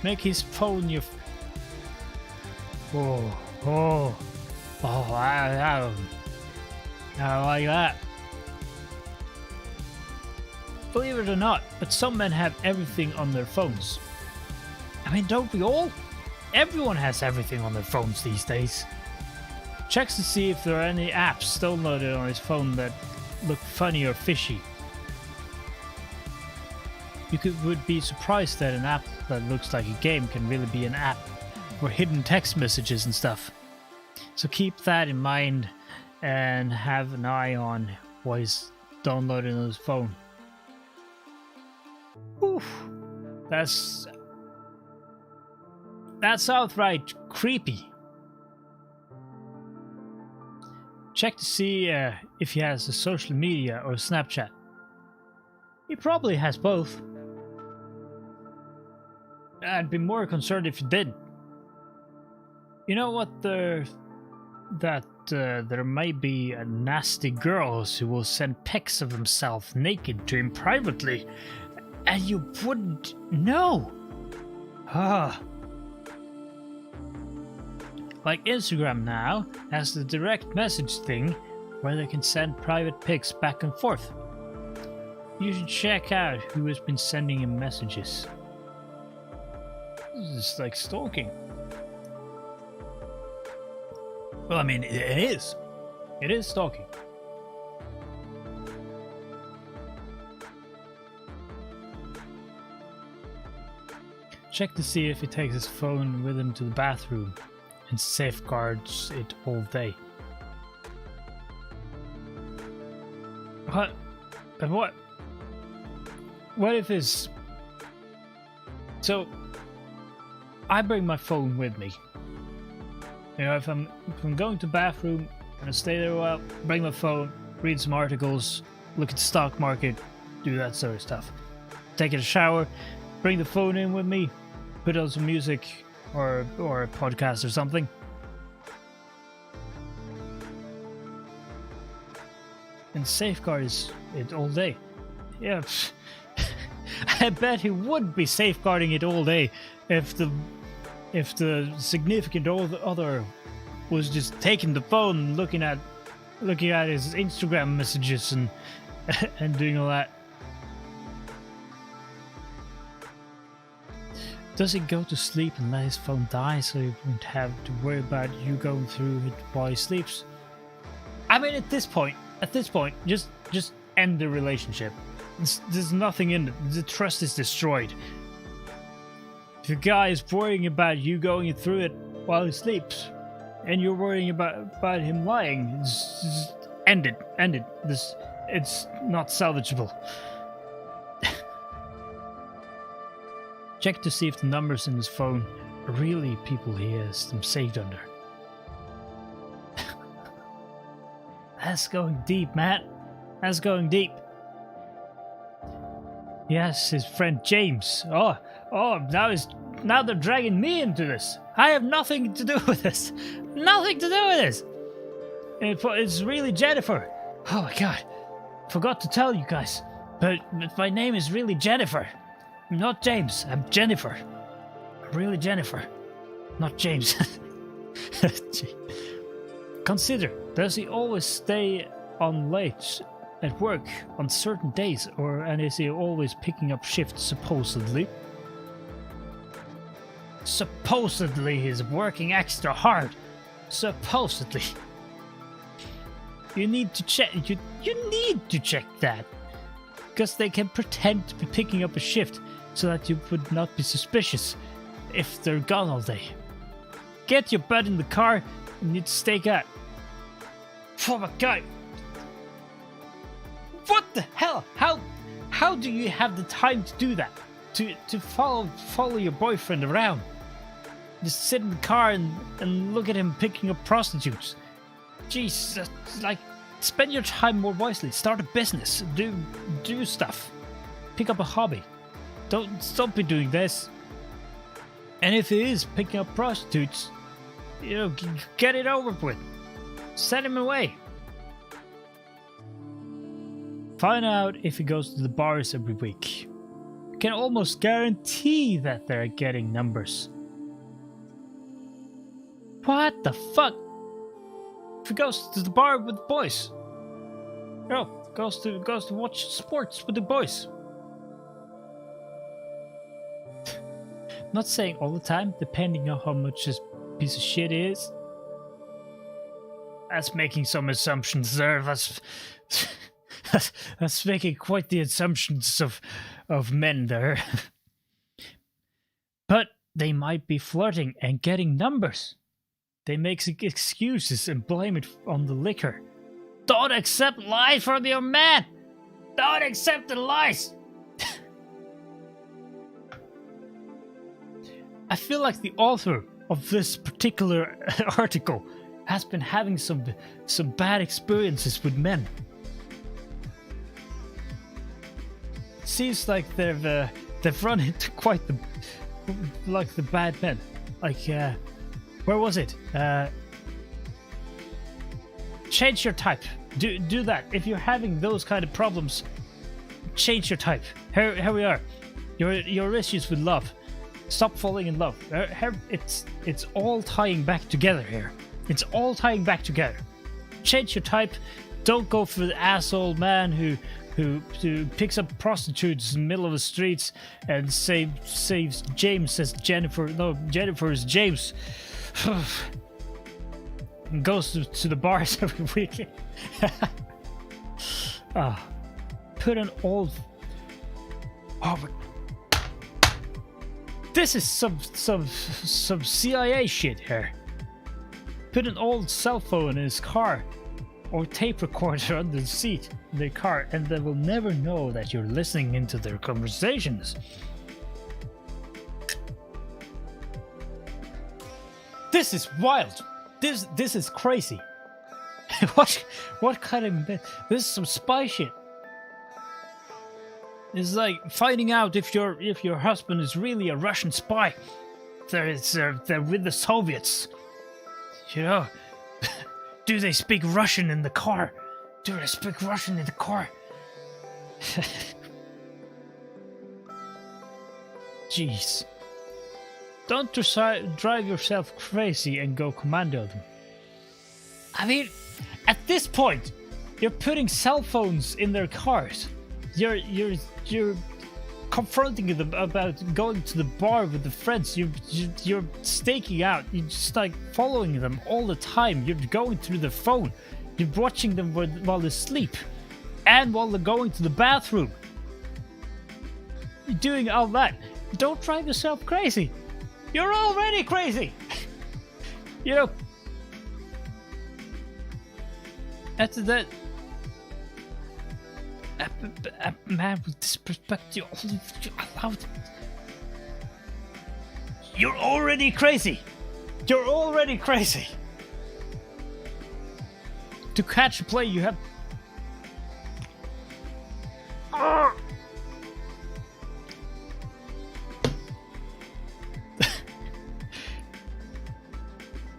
Make his phone your... I like that. Believe it or not, but some men have everything on their phones. I mean, don't we all? Everyone has everything on their phones these days. Checks to see if there are any apps downloaded on his phone that look funny or fishy. Would be surprised that an app that looks like a game can really be an app for hidden text messages and stuff. So keep that in mind and have an eye on what is downloaded on his phone. Oof, that's outright creepy. Check to see if he has a social media or Snapchat. He probably has both. I'd be more concerned if he did. You know what? There might be nasty girls who will send pics of themselves naked to him privately, and you wouldn't know. Like Instagram now has the direct message thing where they can send private pics back and forth. You should check out who has been sending him messages. This is like stalking. Well, I mean, it is. It is stalking. Check to see if he takes his phone with him to the bathroom and safeguards it all day. What? But what? What if it's... So, I bring my phone with me. You know, if I'm going to the bathroom and I stay there a while, bring my phone, read some articles, look at the stock market, do that sort of stuff. Take a shower, bring the phone in with me, put on some music or a podcast or something. And safeguards it all day. Yeah, I bet he would be safeguarding it all day if the significant other was just taking the phone and looking at his Instagram messages and and doing all that. Does he go to sleep and let his phone die so he won't have to worry about you going through it while he sleeps? I mean, at this point, just end the relationship. There's nothing in it. The trust is destroyed. If the guy is worrying about you going through it while he sleeps, and you're worrying about him lying, just end it. It's not salvageable. Check to see if the numbers in his phone are really people he has them saved under. That's going deep, Matt. That's going deep. Yes, his friend James. Oh, now they're dragging me into this. I have nothing to do with this. Nothing to do with this. It's really Jennifer. Oh my god. Forgot to tell you guys. But my name is really Jennifer. I'm not James. I'm Jennifer. I'm really Jennifer. Not James. Consider, does he always stay on late at work on certain days, and is he always picking up shifts supposedly? Supposedly he's working extra hard. Supposedly. You need to check. You need to check that, because they can pretend to be picking up a shift so that you would not be suspicious if they're gone all day. Get your butt in the car and you need to stake out. Oh my god! What the hell? How do you have the time to do that? To follow your boyfriend around? Just sit in the car and look at him picking up prostitutes. Jeez, like, spend your time more wisely. Start a business. Do stuff. Pick up a hobby. Don't be doing this. And if he is picking up prostitutes, you know, get it over with. Send him away. Find out if he goes to the bars every week. You can almost guarantee that they're getting numbers. What the fuck? If he goes to the bar with the boys. No, goes to watch sports with the boys. Not saying all the time, depending on how much this piece of shit is. That's making some assumptions there. That's making quite the assumptions of men there. But they might be flirting and getting numbers. They make excuses and blame it on the liquor. Don't accept lies from your man! Don't accept the lies! I feel like the author of this particular article has been having some bad experiences with men. Seems like they've run into quite the bad men. Like where was it? Change your type. Do that. If you're having those kind of problems, change your type. Here we are. Your issues with love. Stop falling in love. It's all tying back together here. It's all tying back together. Change your type. Don't go for the asshole man who picks up prostitutes in the middle of the streets and saves James as Jennifer. No, Jennifer is James. And goes to the bars every week. Put an old. Oh, but this is some CIA shit here. Put an old cell phone in his car or tape recorder under the seat in their car, and they will never know that you're listening into their conversations. This is wild. This is crazy. What kind of... This is some spy shit. It's like finding out if your husband is really a Russian spy. They're with the Soviets. You know, do they speak Russian in the car? Do they speak Russian in the car? Jeez. Don't drive yourself crazy and go commando them. I mean, at this point, you're putting cell phones in their cars. You're confronting them about going to the bar with the friends. You're staking out. You're just like following them all the time. You're going through their phone. You're watching them while they sleep, and while they're going to the bathroom. You're doing all that. Don't drive yourself crazy. You're already crazy. You know. After that. A man with disrespect you allowed. You're already crazy. You're already crazy. To catch a play, you have.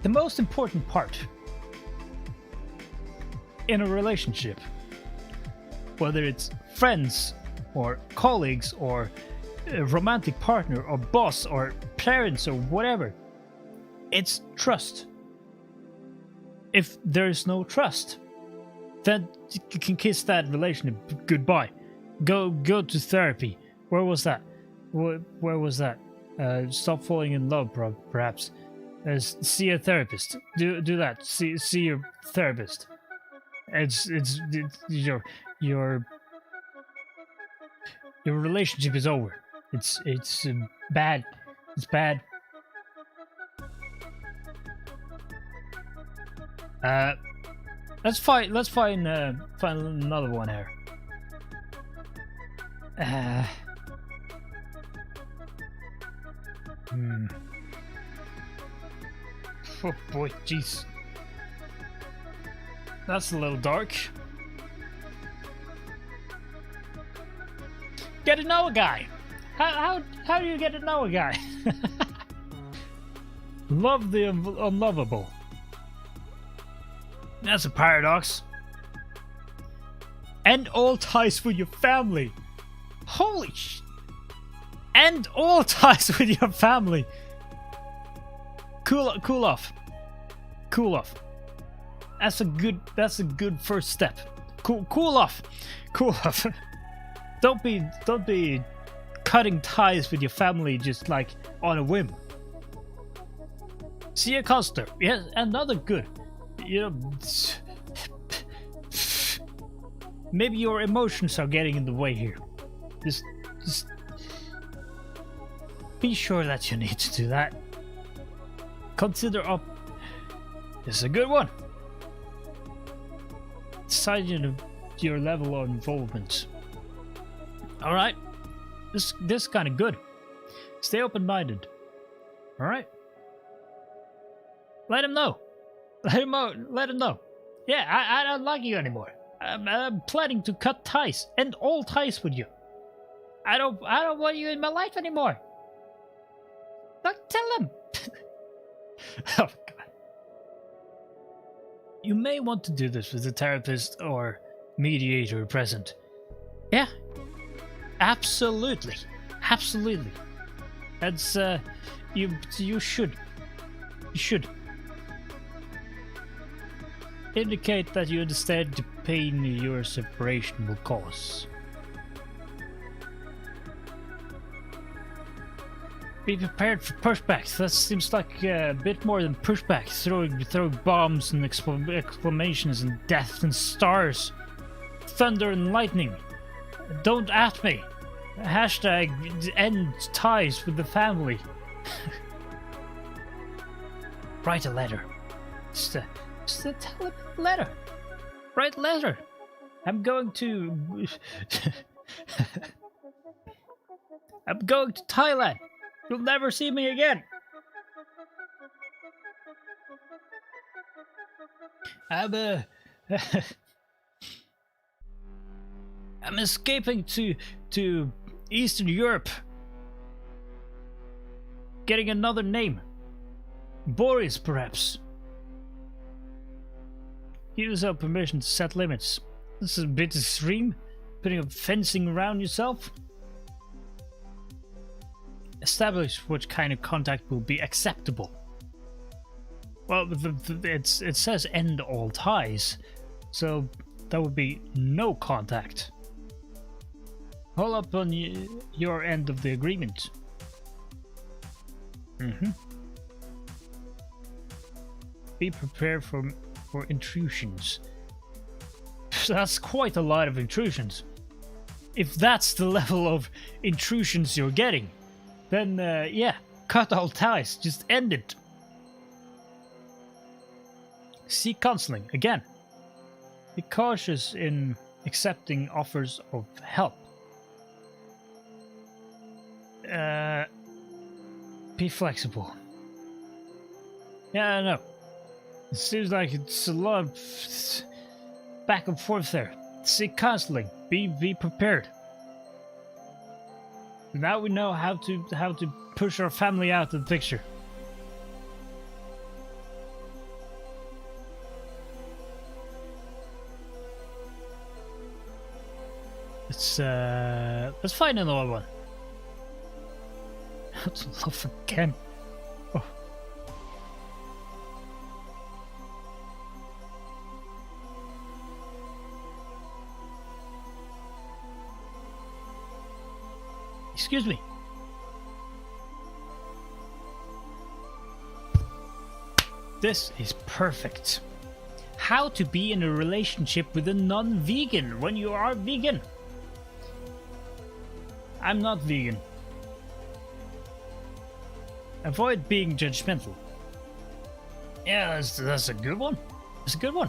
The most important part in a relationship, whether it's friends or colleagues or a romantic partner or boss or parents or whatever, it's trust. If there's no trust, then you can kiss that relationship goodbye. Go to therapy. Where was that? Where was that? Stop falling in love, perhaps. See a therapist. Do that. See your therapist. It's your relationship is over. It's bad. It's bad. Let's find another one here. Oh boy, jeez. That's a little dark. Get to know a guy. How do you get to know a guy? Love the unlovable. That's a paradox. End all ties with your family. Holy sh... End all ties with your family. Cool off. Cool off. That's a good first step. Cool off. Cool off. Don't be cutting ties with your family just like on a whim. See a counselor. Yes, another good. You know, maybe your emotions are getting in the way here. Just be sure that you need to do that. Consider up. This is a good one. Decide your level of involvement. All right, this kind of good. Stay open-minded. All right. Let him know. Let him know. Yeah, I don't like you anymore. I'm planning to cut ties, end all ties with you. I don't want you in my life anymore. Like, tell him. Oh my god. You may want to do this with a therapist or mediator present. Yeah. Absolutely. Absolutely. That's you should. You should. Indicate that you understand the pain your separation will cause. Be prepared for pushbacks. That seems like a bit more than pushbacks. Throwing bombs and exclamations and death and stars. Thunder and lightning. Don't at me. Hashtag end ties with the family. Write a letter. Just a letter. Write a letter. I'm going to Thailand. You'll never see me again. I'm escaping to Eastern Europe. Getting another name. Boris, perhaps. Give yourself permission to set limits. This is a bit extreme. Putting up fencing around yourself. Establish what kind of contact will be acceptable. Well, it says end all ties, so that would be no contact. Hold up on your end of the agreement. Be prepared for intrusions. That's quite a lot of intrusions. If that's the level of intrusions you're getting, then yeah, cut all ties, just end it. Seek counseling, again. Be cautious in accepting offers of help. Be flexible. Yeah, I know. It seems like it's a lot of back and forth there. Seek counseling. Be prepared. Now we know how to push our family out of the picture. Let's find another one. Let's love again. Oh. Excuse me. This is perfect. How to be in a relationship with a non-vegan when you are vegan. I'm not vegan. Avoid being judgmental. Yeah, that's a good one. That's a good one.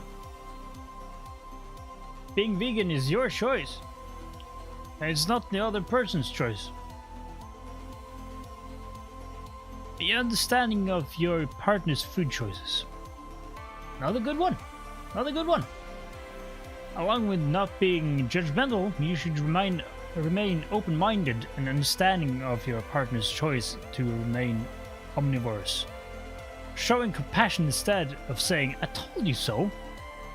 Being vegan is your choice. And it's not the other person's choice. Be understanding of your partner's food choices. Another good one. Another good one. Along with not being judgmental, you should remain open-minded and understanding of your partner's choice to remain omnivorous. showing compassion instead of saying, "I told you so,"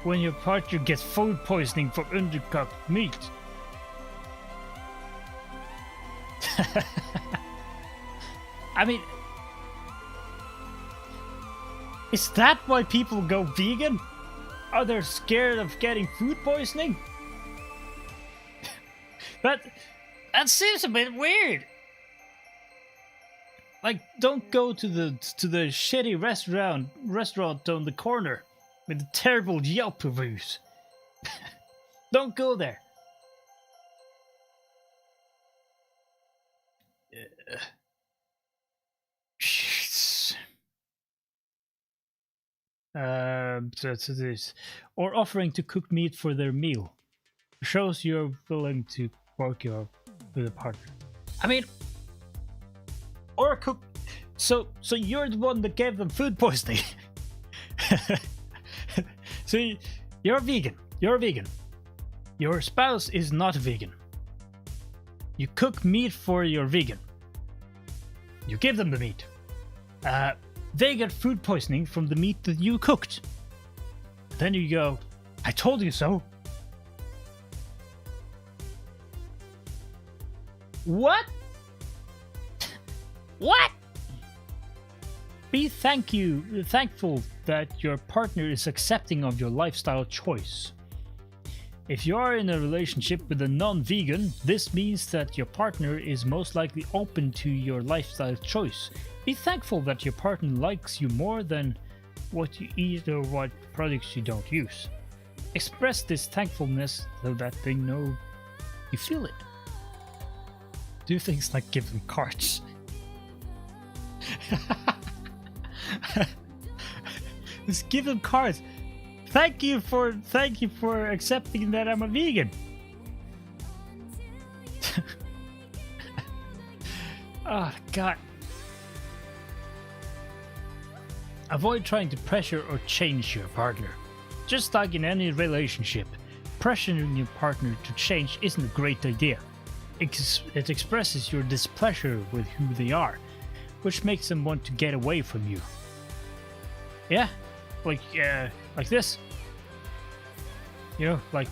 when your partner gets food poisoning from undercooked meat. I mean, is that why people go vegan? Are they scared of getting food poisoning? That seems a bit weird. Like, don't go to the shitty restaurant on the corner with the terrible Yelp reviews. Don't go there. Or offering to cook meat for their meal shows you're willing to work with a partner. I mean, or cook. So you're the one that gave them food poisoning. So you're a vegan. You're a vegan. Your spouse is not a vegan. You cook meat for your vegan. You give them the meat. They get food poisoning from the meat that you cooked. Then you go, "I told you so." What? What? Be thankful that your partner is accepting of your lifestyle choice. If you are in a relationship with a non-vegan, this means that your partner is most likely open to your lifestyle choice. Be thankful that your partner likes you more than what you eat or what products you don't use. Express this thankfulness so that they know you feel it. Do things like give them cards. Just give them cards. Thank you for accepting that I'm a vegan. Oh God. Avoid trying to pressure or change your partner. Just like in any relationship, pressuring your partner to change isn't a great idea. It expresses your displeasure with who they are, which makes them want to get away from you. Yeah, like this. You know, like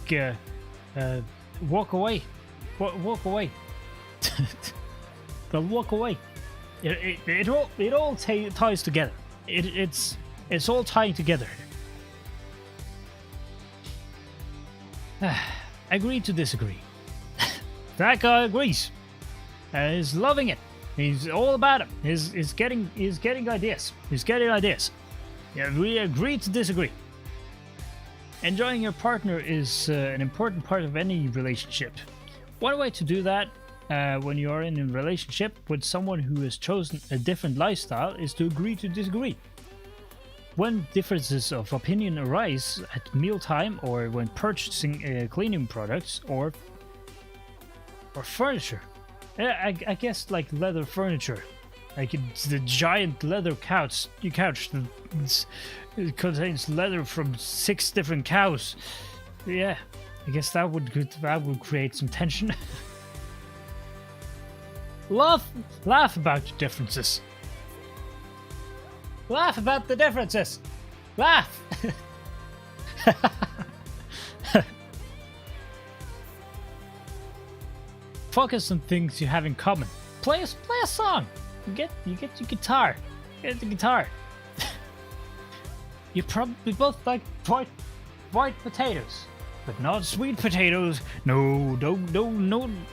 walk away, walk away. They'll walk away. It all ties together. It's all tying together. Agree to disagree. That guy agrees. He's loving it. He's all about it. He's getting ideas. He's getting ideas. Yeah, we agree to disagree. Enjoying your partner is an important part of any relationship. One way to do that when you are in a relationship with someone who has chosen a different lifestyle is to agree to disagree. When differences of opinion arise at mealtime or when purchasing cleaning products or furniture, I guess like leather furniture, like it's the giant leather couch that contains leather from 6 different cows. Yeah, I guess that would create some tension. Laugh about your differences. Laugh about the differences. Laugh. Focus on things you have in common. Play a song. You get your guitar. Get the guitar. You probably both like white potatoes, but not sweet potatoes. No,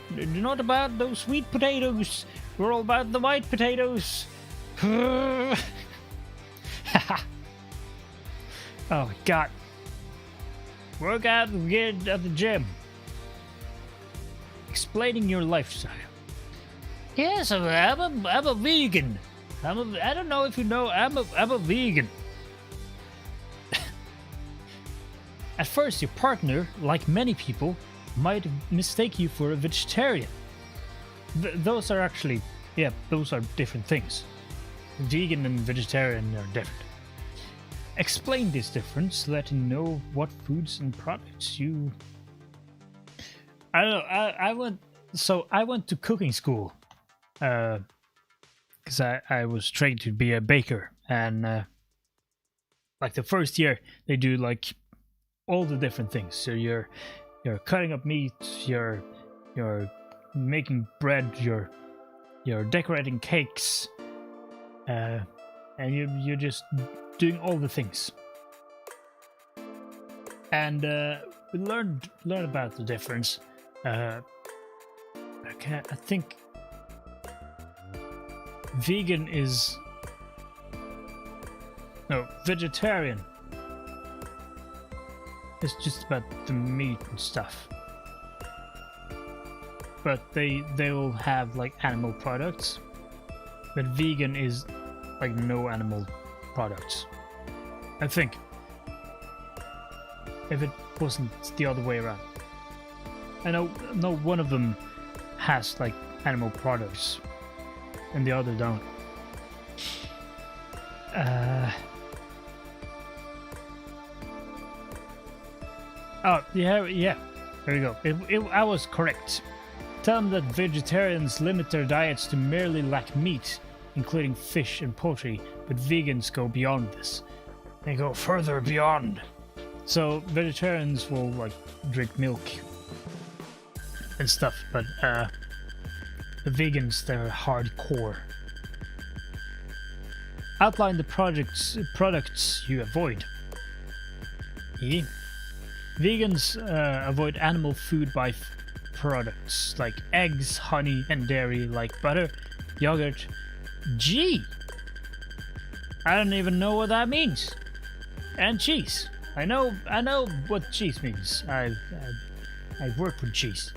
not about those sweet potatoes. We're all about the white potatoes. Oh my God. Work out and get at the gym. Explaining your lifestyle. Yes, I'm a vegan. I don't know if you know, I'm a vegan. At first, your partner, like many people, might mistake you for a vegetarian. Those are actually, those are different things. Vegan and vegetarian are different. Explain this difference so that you know what foods and products you... I don't know, I went to cooking school because I was trained to be a baker, and like the first year they do like all the different things. So you're cutting up meat, you're making bread, you're decorating cakes, and you're just doing all the things. And we learn about the difference. Okay, I think vegan is vegetarian. It's just about the meat and stuff. But they will have like animal products. But vegan is like no animal products. I think. If it wasn't the other way around. I know one of them has like animal products and the other don't. Oh, yeah. There you go. I was correct. Tell them that vegetarians limit their diets to merely lack meat, including fish and poultry, but vegans go beyond this. They go further beyond. So vegetarians will like drink milk and stuff, but the vegans, they're hardcore. Outline the products you avoid. Yeah. Vegans avoid animal food by products like eggs, honey, and dairy like butter, yogurt. Gee! I don't even know what that means. And cheese. I know what cheese means. I work with cheese.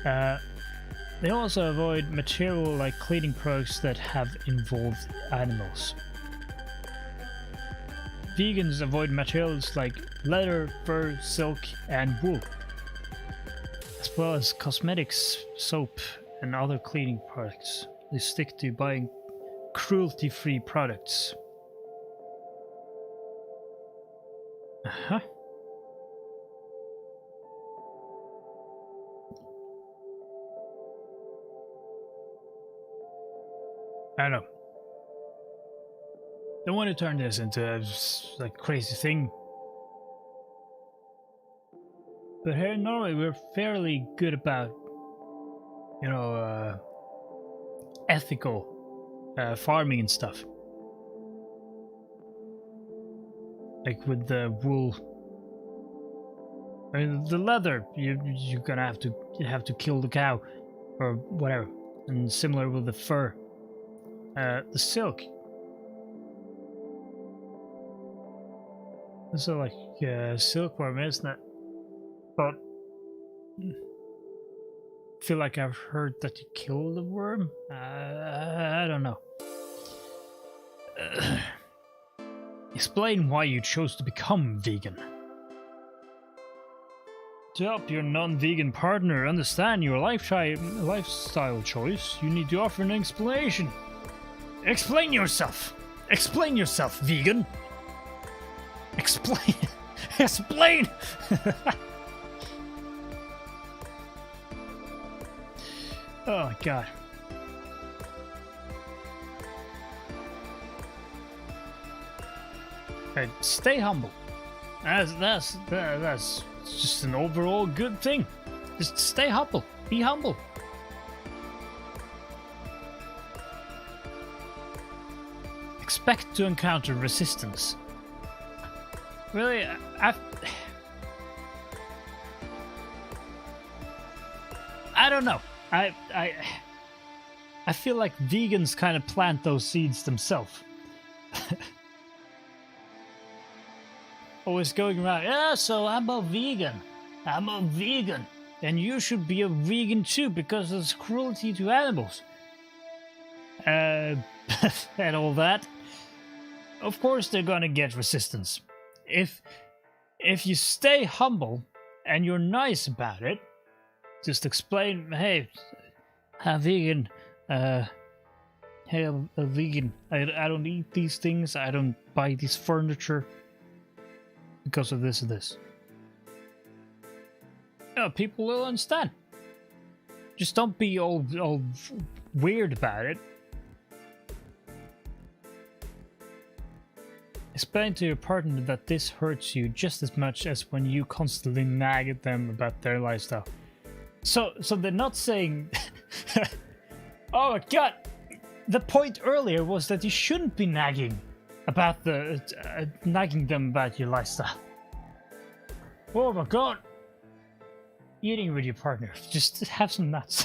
They also avoid material like cleaning products that have involved animals. Vegans avoid materials like leather, fur, silk, and wool, as well as cosmetics, soap, and other cleaning products. They stick to buying cruelty-free products. Uh-huh. I don't know. Don't want to turn this into a like crazy thing. But here in Norway, we're fairly good about, ethical farming and stuff. Like with the wool, I mean, the leather, you're gonna have to kill the cow or whatever, and similar with the fur, the silk. So like silkworm, isn't it? But I feel like I've heard that you kill the worm. I don't know. Explain why you chose to become vegan. To help your non-vegan partner understand your lifestyle choice, you need to offer an explanation. Explain yourself! Explain yourself, vegan! Explain! Explain! Oh god. Right, stay humble. That's just an overall good thing. Just stay humble. Be humble. Expect to encounter resistance. Really, I don't know. I feel like vegans kind of plant those seeds themselves. Always going around, yeah, so I'm a vegan. I'm a vegan. And you should be a vegan too, because there's cruelty to animals. And all that. Of course they're gonna get resistance. If you stay humble and you're nice about it, just explain, hey, I'm vegan. Hey, I'm a vegan. I don't eat these things. I don't buy this furniture because of this and this. Yeah, people will understand. Just don't be all weird about it. Explain to your partner that this hurts you just as much as when you constantly nag at them about their lifestyle. So they're not saying, oh my god, the point earlier was that you shouldn't be nagging about nagging them about your lifestyle. Oh my god, eating with your partner, just have some nuts.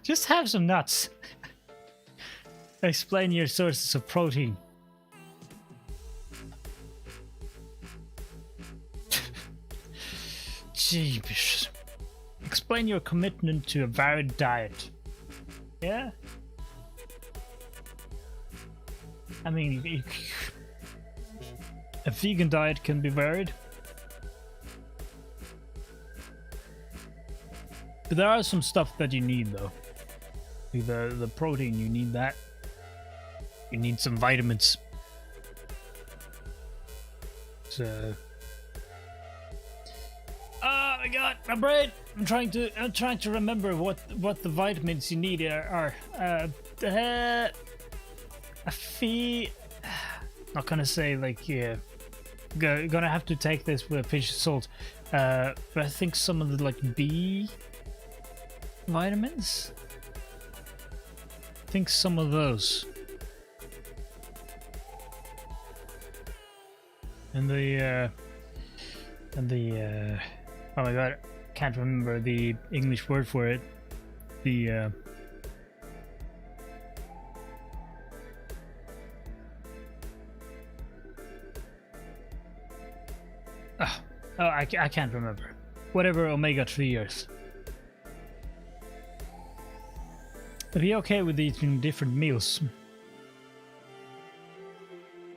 Just have some nuts. Explain your sources of protein. Jeebus. Explain your commitment to a varied diet. Yeah? I mean, a vegan diet can be varied. But there are some stuff that you need, though. The protein, you need that. You need some vitamins. So... oh my god, my brain! I'm trying to remember what the vitamins you need are. Not gonna say like gonna have to take this with a pinch of salt. But I think some of the like B vitamins. I think some of those. And the oh my god, can't remember the English word for it. The I can't remember. Whatever omega-3 is. But be okay with eating different meals.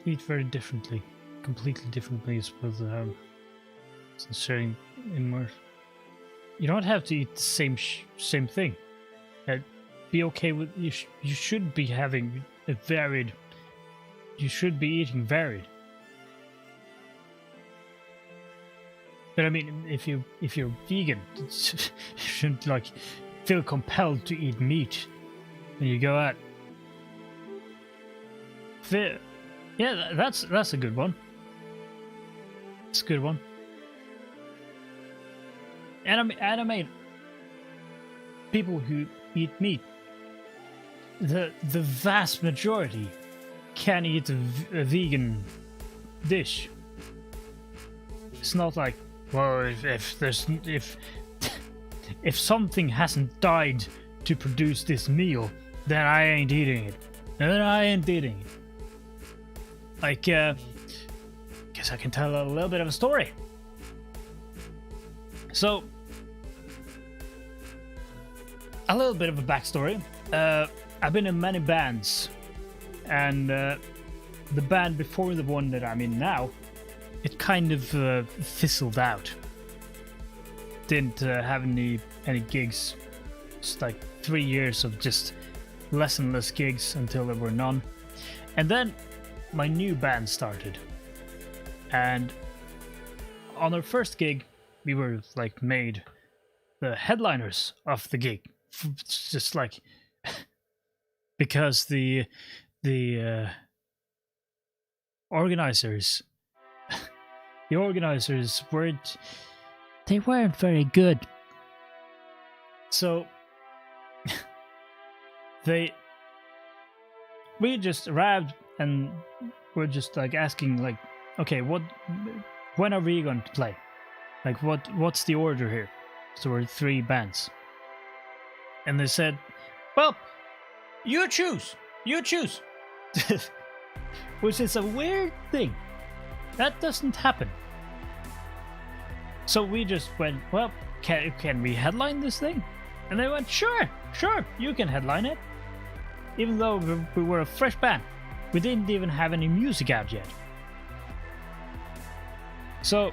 Eat very differently. Completely different meals with sharing in more. You don't have to eat the same thing. Be okay with you should be having a varied. You should be eating varied. But I mean, if you're vegan, you shouldn't like feel compelled to eat meat when you go out. Yeah, that's a good one. It's a good one. Anime people who eat meat, the vast majority can eat a vegan dish. It's not like, well, if something hasn't died to produce this meal, then I ain't eating it. Then I ain't eating it. Like, guess I can tell a little bit of a story. So, a little bit of a backstory. I've been in many bands, and the band before the one that I'm in now, it kind of fizzled out. Didn't have any gigs. Just like 3 years of just less and less gigs until there were none. And then my new band started. And on our first gig, we were like made the headliners of the gig. Just like because the organizers weren't very good. So we just arrived and we're just like asking like, okay, when are we going to play? Like what's the order here? So we're 3 bands. And they said, well, you choose. Which is a weird thing. That doesn't happen. So we just went, well, can we headline this thing? And they went, sure, you can headline it. Even though we were a fresh band. We didn't even have any music out yet. So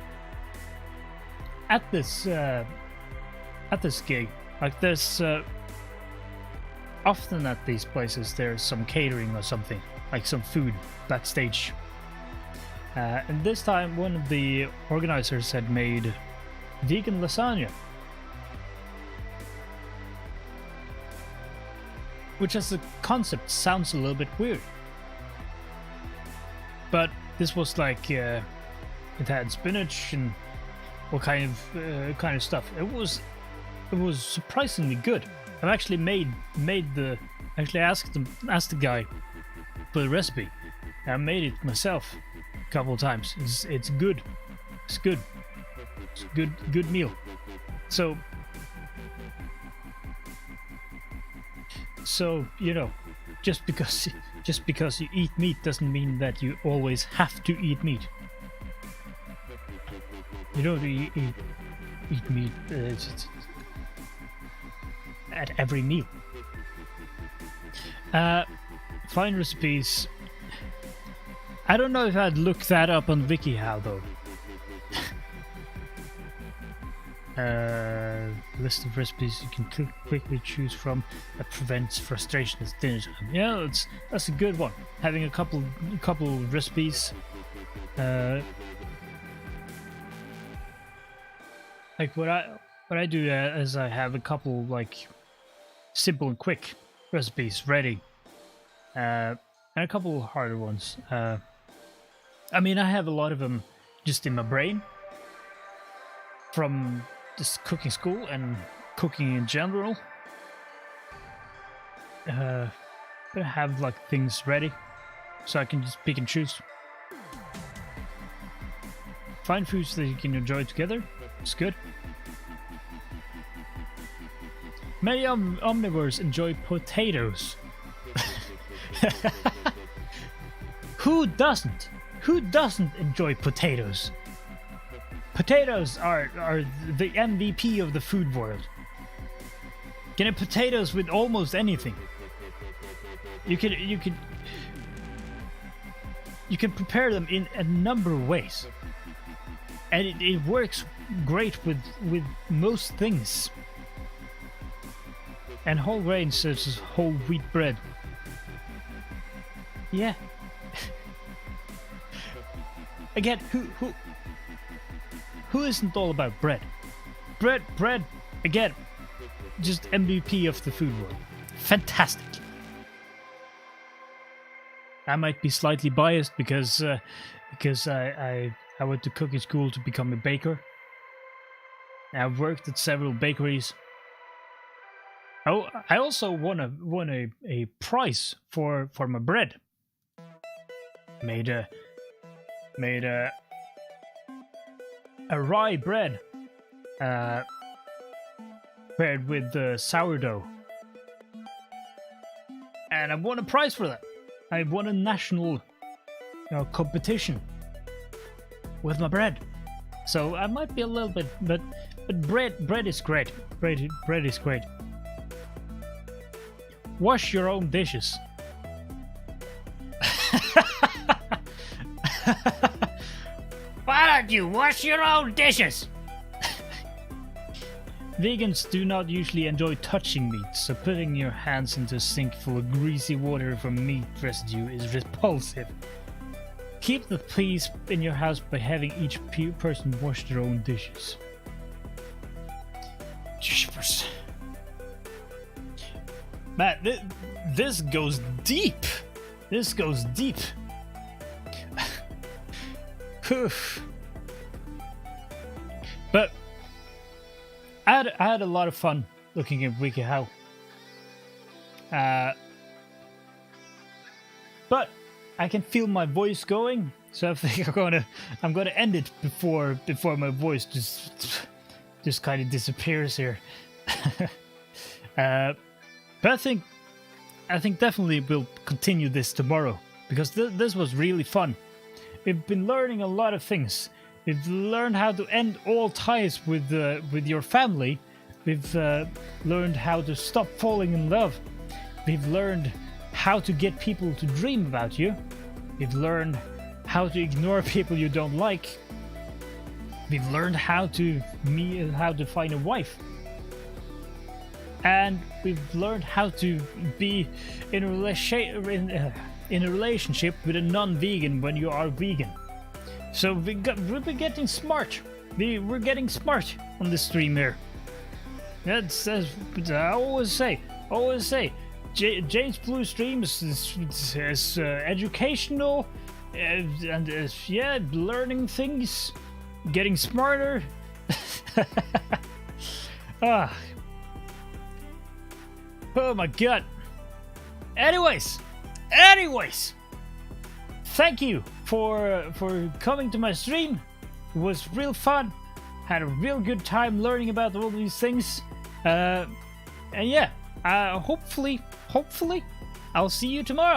at this gig, like there's often at these places there's some catering or something, like some food backstage. And this time one of the organizers had made vegan lasagna, which as a concept sounds a little bit weird. but this was like it had spinach and all kind of stuff. It was surprisingly good. I've actually asked the guy for the recipe. I made it myself a couple of times. It's good. It's good. It's a good meal. So you know, just because you eat meat doesn't mean that you always have to eat meat. You don't eat meat at every meal. Find recipes. I don't know if I'd look that up on WikiHow though. List of recipes you can quickly choose from that prevents frustration at dinner time. Yeah, that's a good one. Having a couple recipes. Like what I do is I have a couple like simple and quick recipes ready, and a couple harder ones. I mean, I have a lot of them just in my brain from just cooking school and cooking in general. But I have like things ready, so I can just pick and choose. Find foods that you can enjoy together. It's good. Many omnivores enjoy potatoes. Who doesn't? Who doesn't enjoy potatoes? Potatoes are the MVP of the food world. Get potatoes with almost anything. You can prepare them in a number of ways, and it works great with most things. And whole grains such as whole wheat bread. Yeah. Again, who isn't all about bread? Bread, again, just MVP of the food world. Fantastic. I might be slightly biased because I went to cooking school to become a baker. I've worked at several bakeries. Oh, I also won a prize for my bread. Made a rye bread paired with sourdough, and I won a prize for that. I won a national competition with my bread. So I might be a little bit, but bread is great. Bread is great. Wash your own dishes. Why don't you wash your own dishes? Vegans do not usually enjoy touching meat, so putting your hands into a sink full of greasy water from meat residue is repulsive. Keep the peace in your house by having each person wash their own dishes. Jeepers. Man, this goes deep. This goes deep. But I had a lot of fun looking at WikiHow. But I can feel my voice going, so I think I'm gonna end it before my voice just kind of disappears here. But I think definitely we'll continue this tomorrow, because this was really fun. We've been learning a lot of things. We've learned how to end all ties with your family. We've learned how to stop falling in love. We've learned how to get people to dream about you. We've learned how to ignore people you don't like. We've learned how to find a wife. And we've learned how to be in a relationship with a non-vegan when you are vegan. So we're getting smart. We're getting smart on this stream here. That's I always say. James Blue streams is educational. yeah, learning things, getting smarter. Ah. Oh my god. Anyways, thank you for coming to my stream. It was real fun. Had a real good time learning about all these things. And yeah, hopefully I'll see you tomorrow.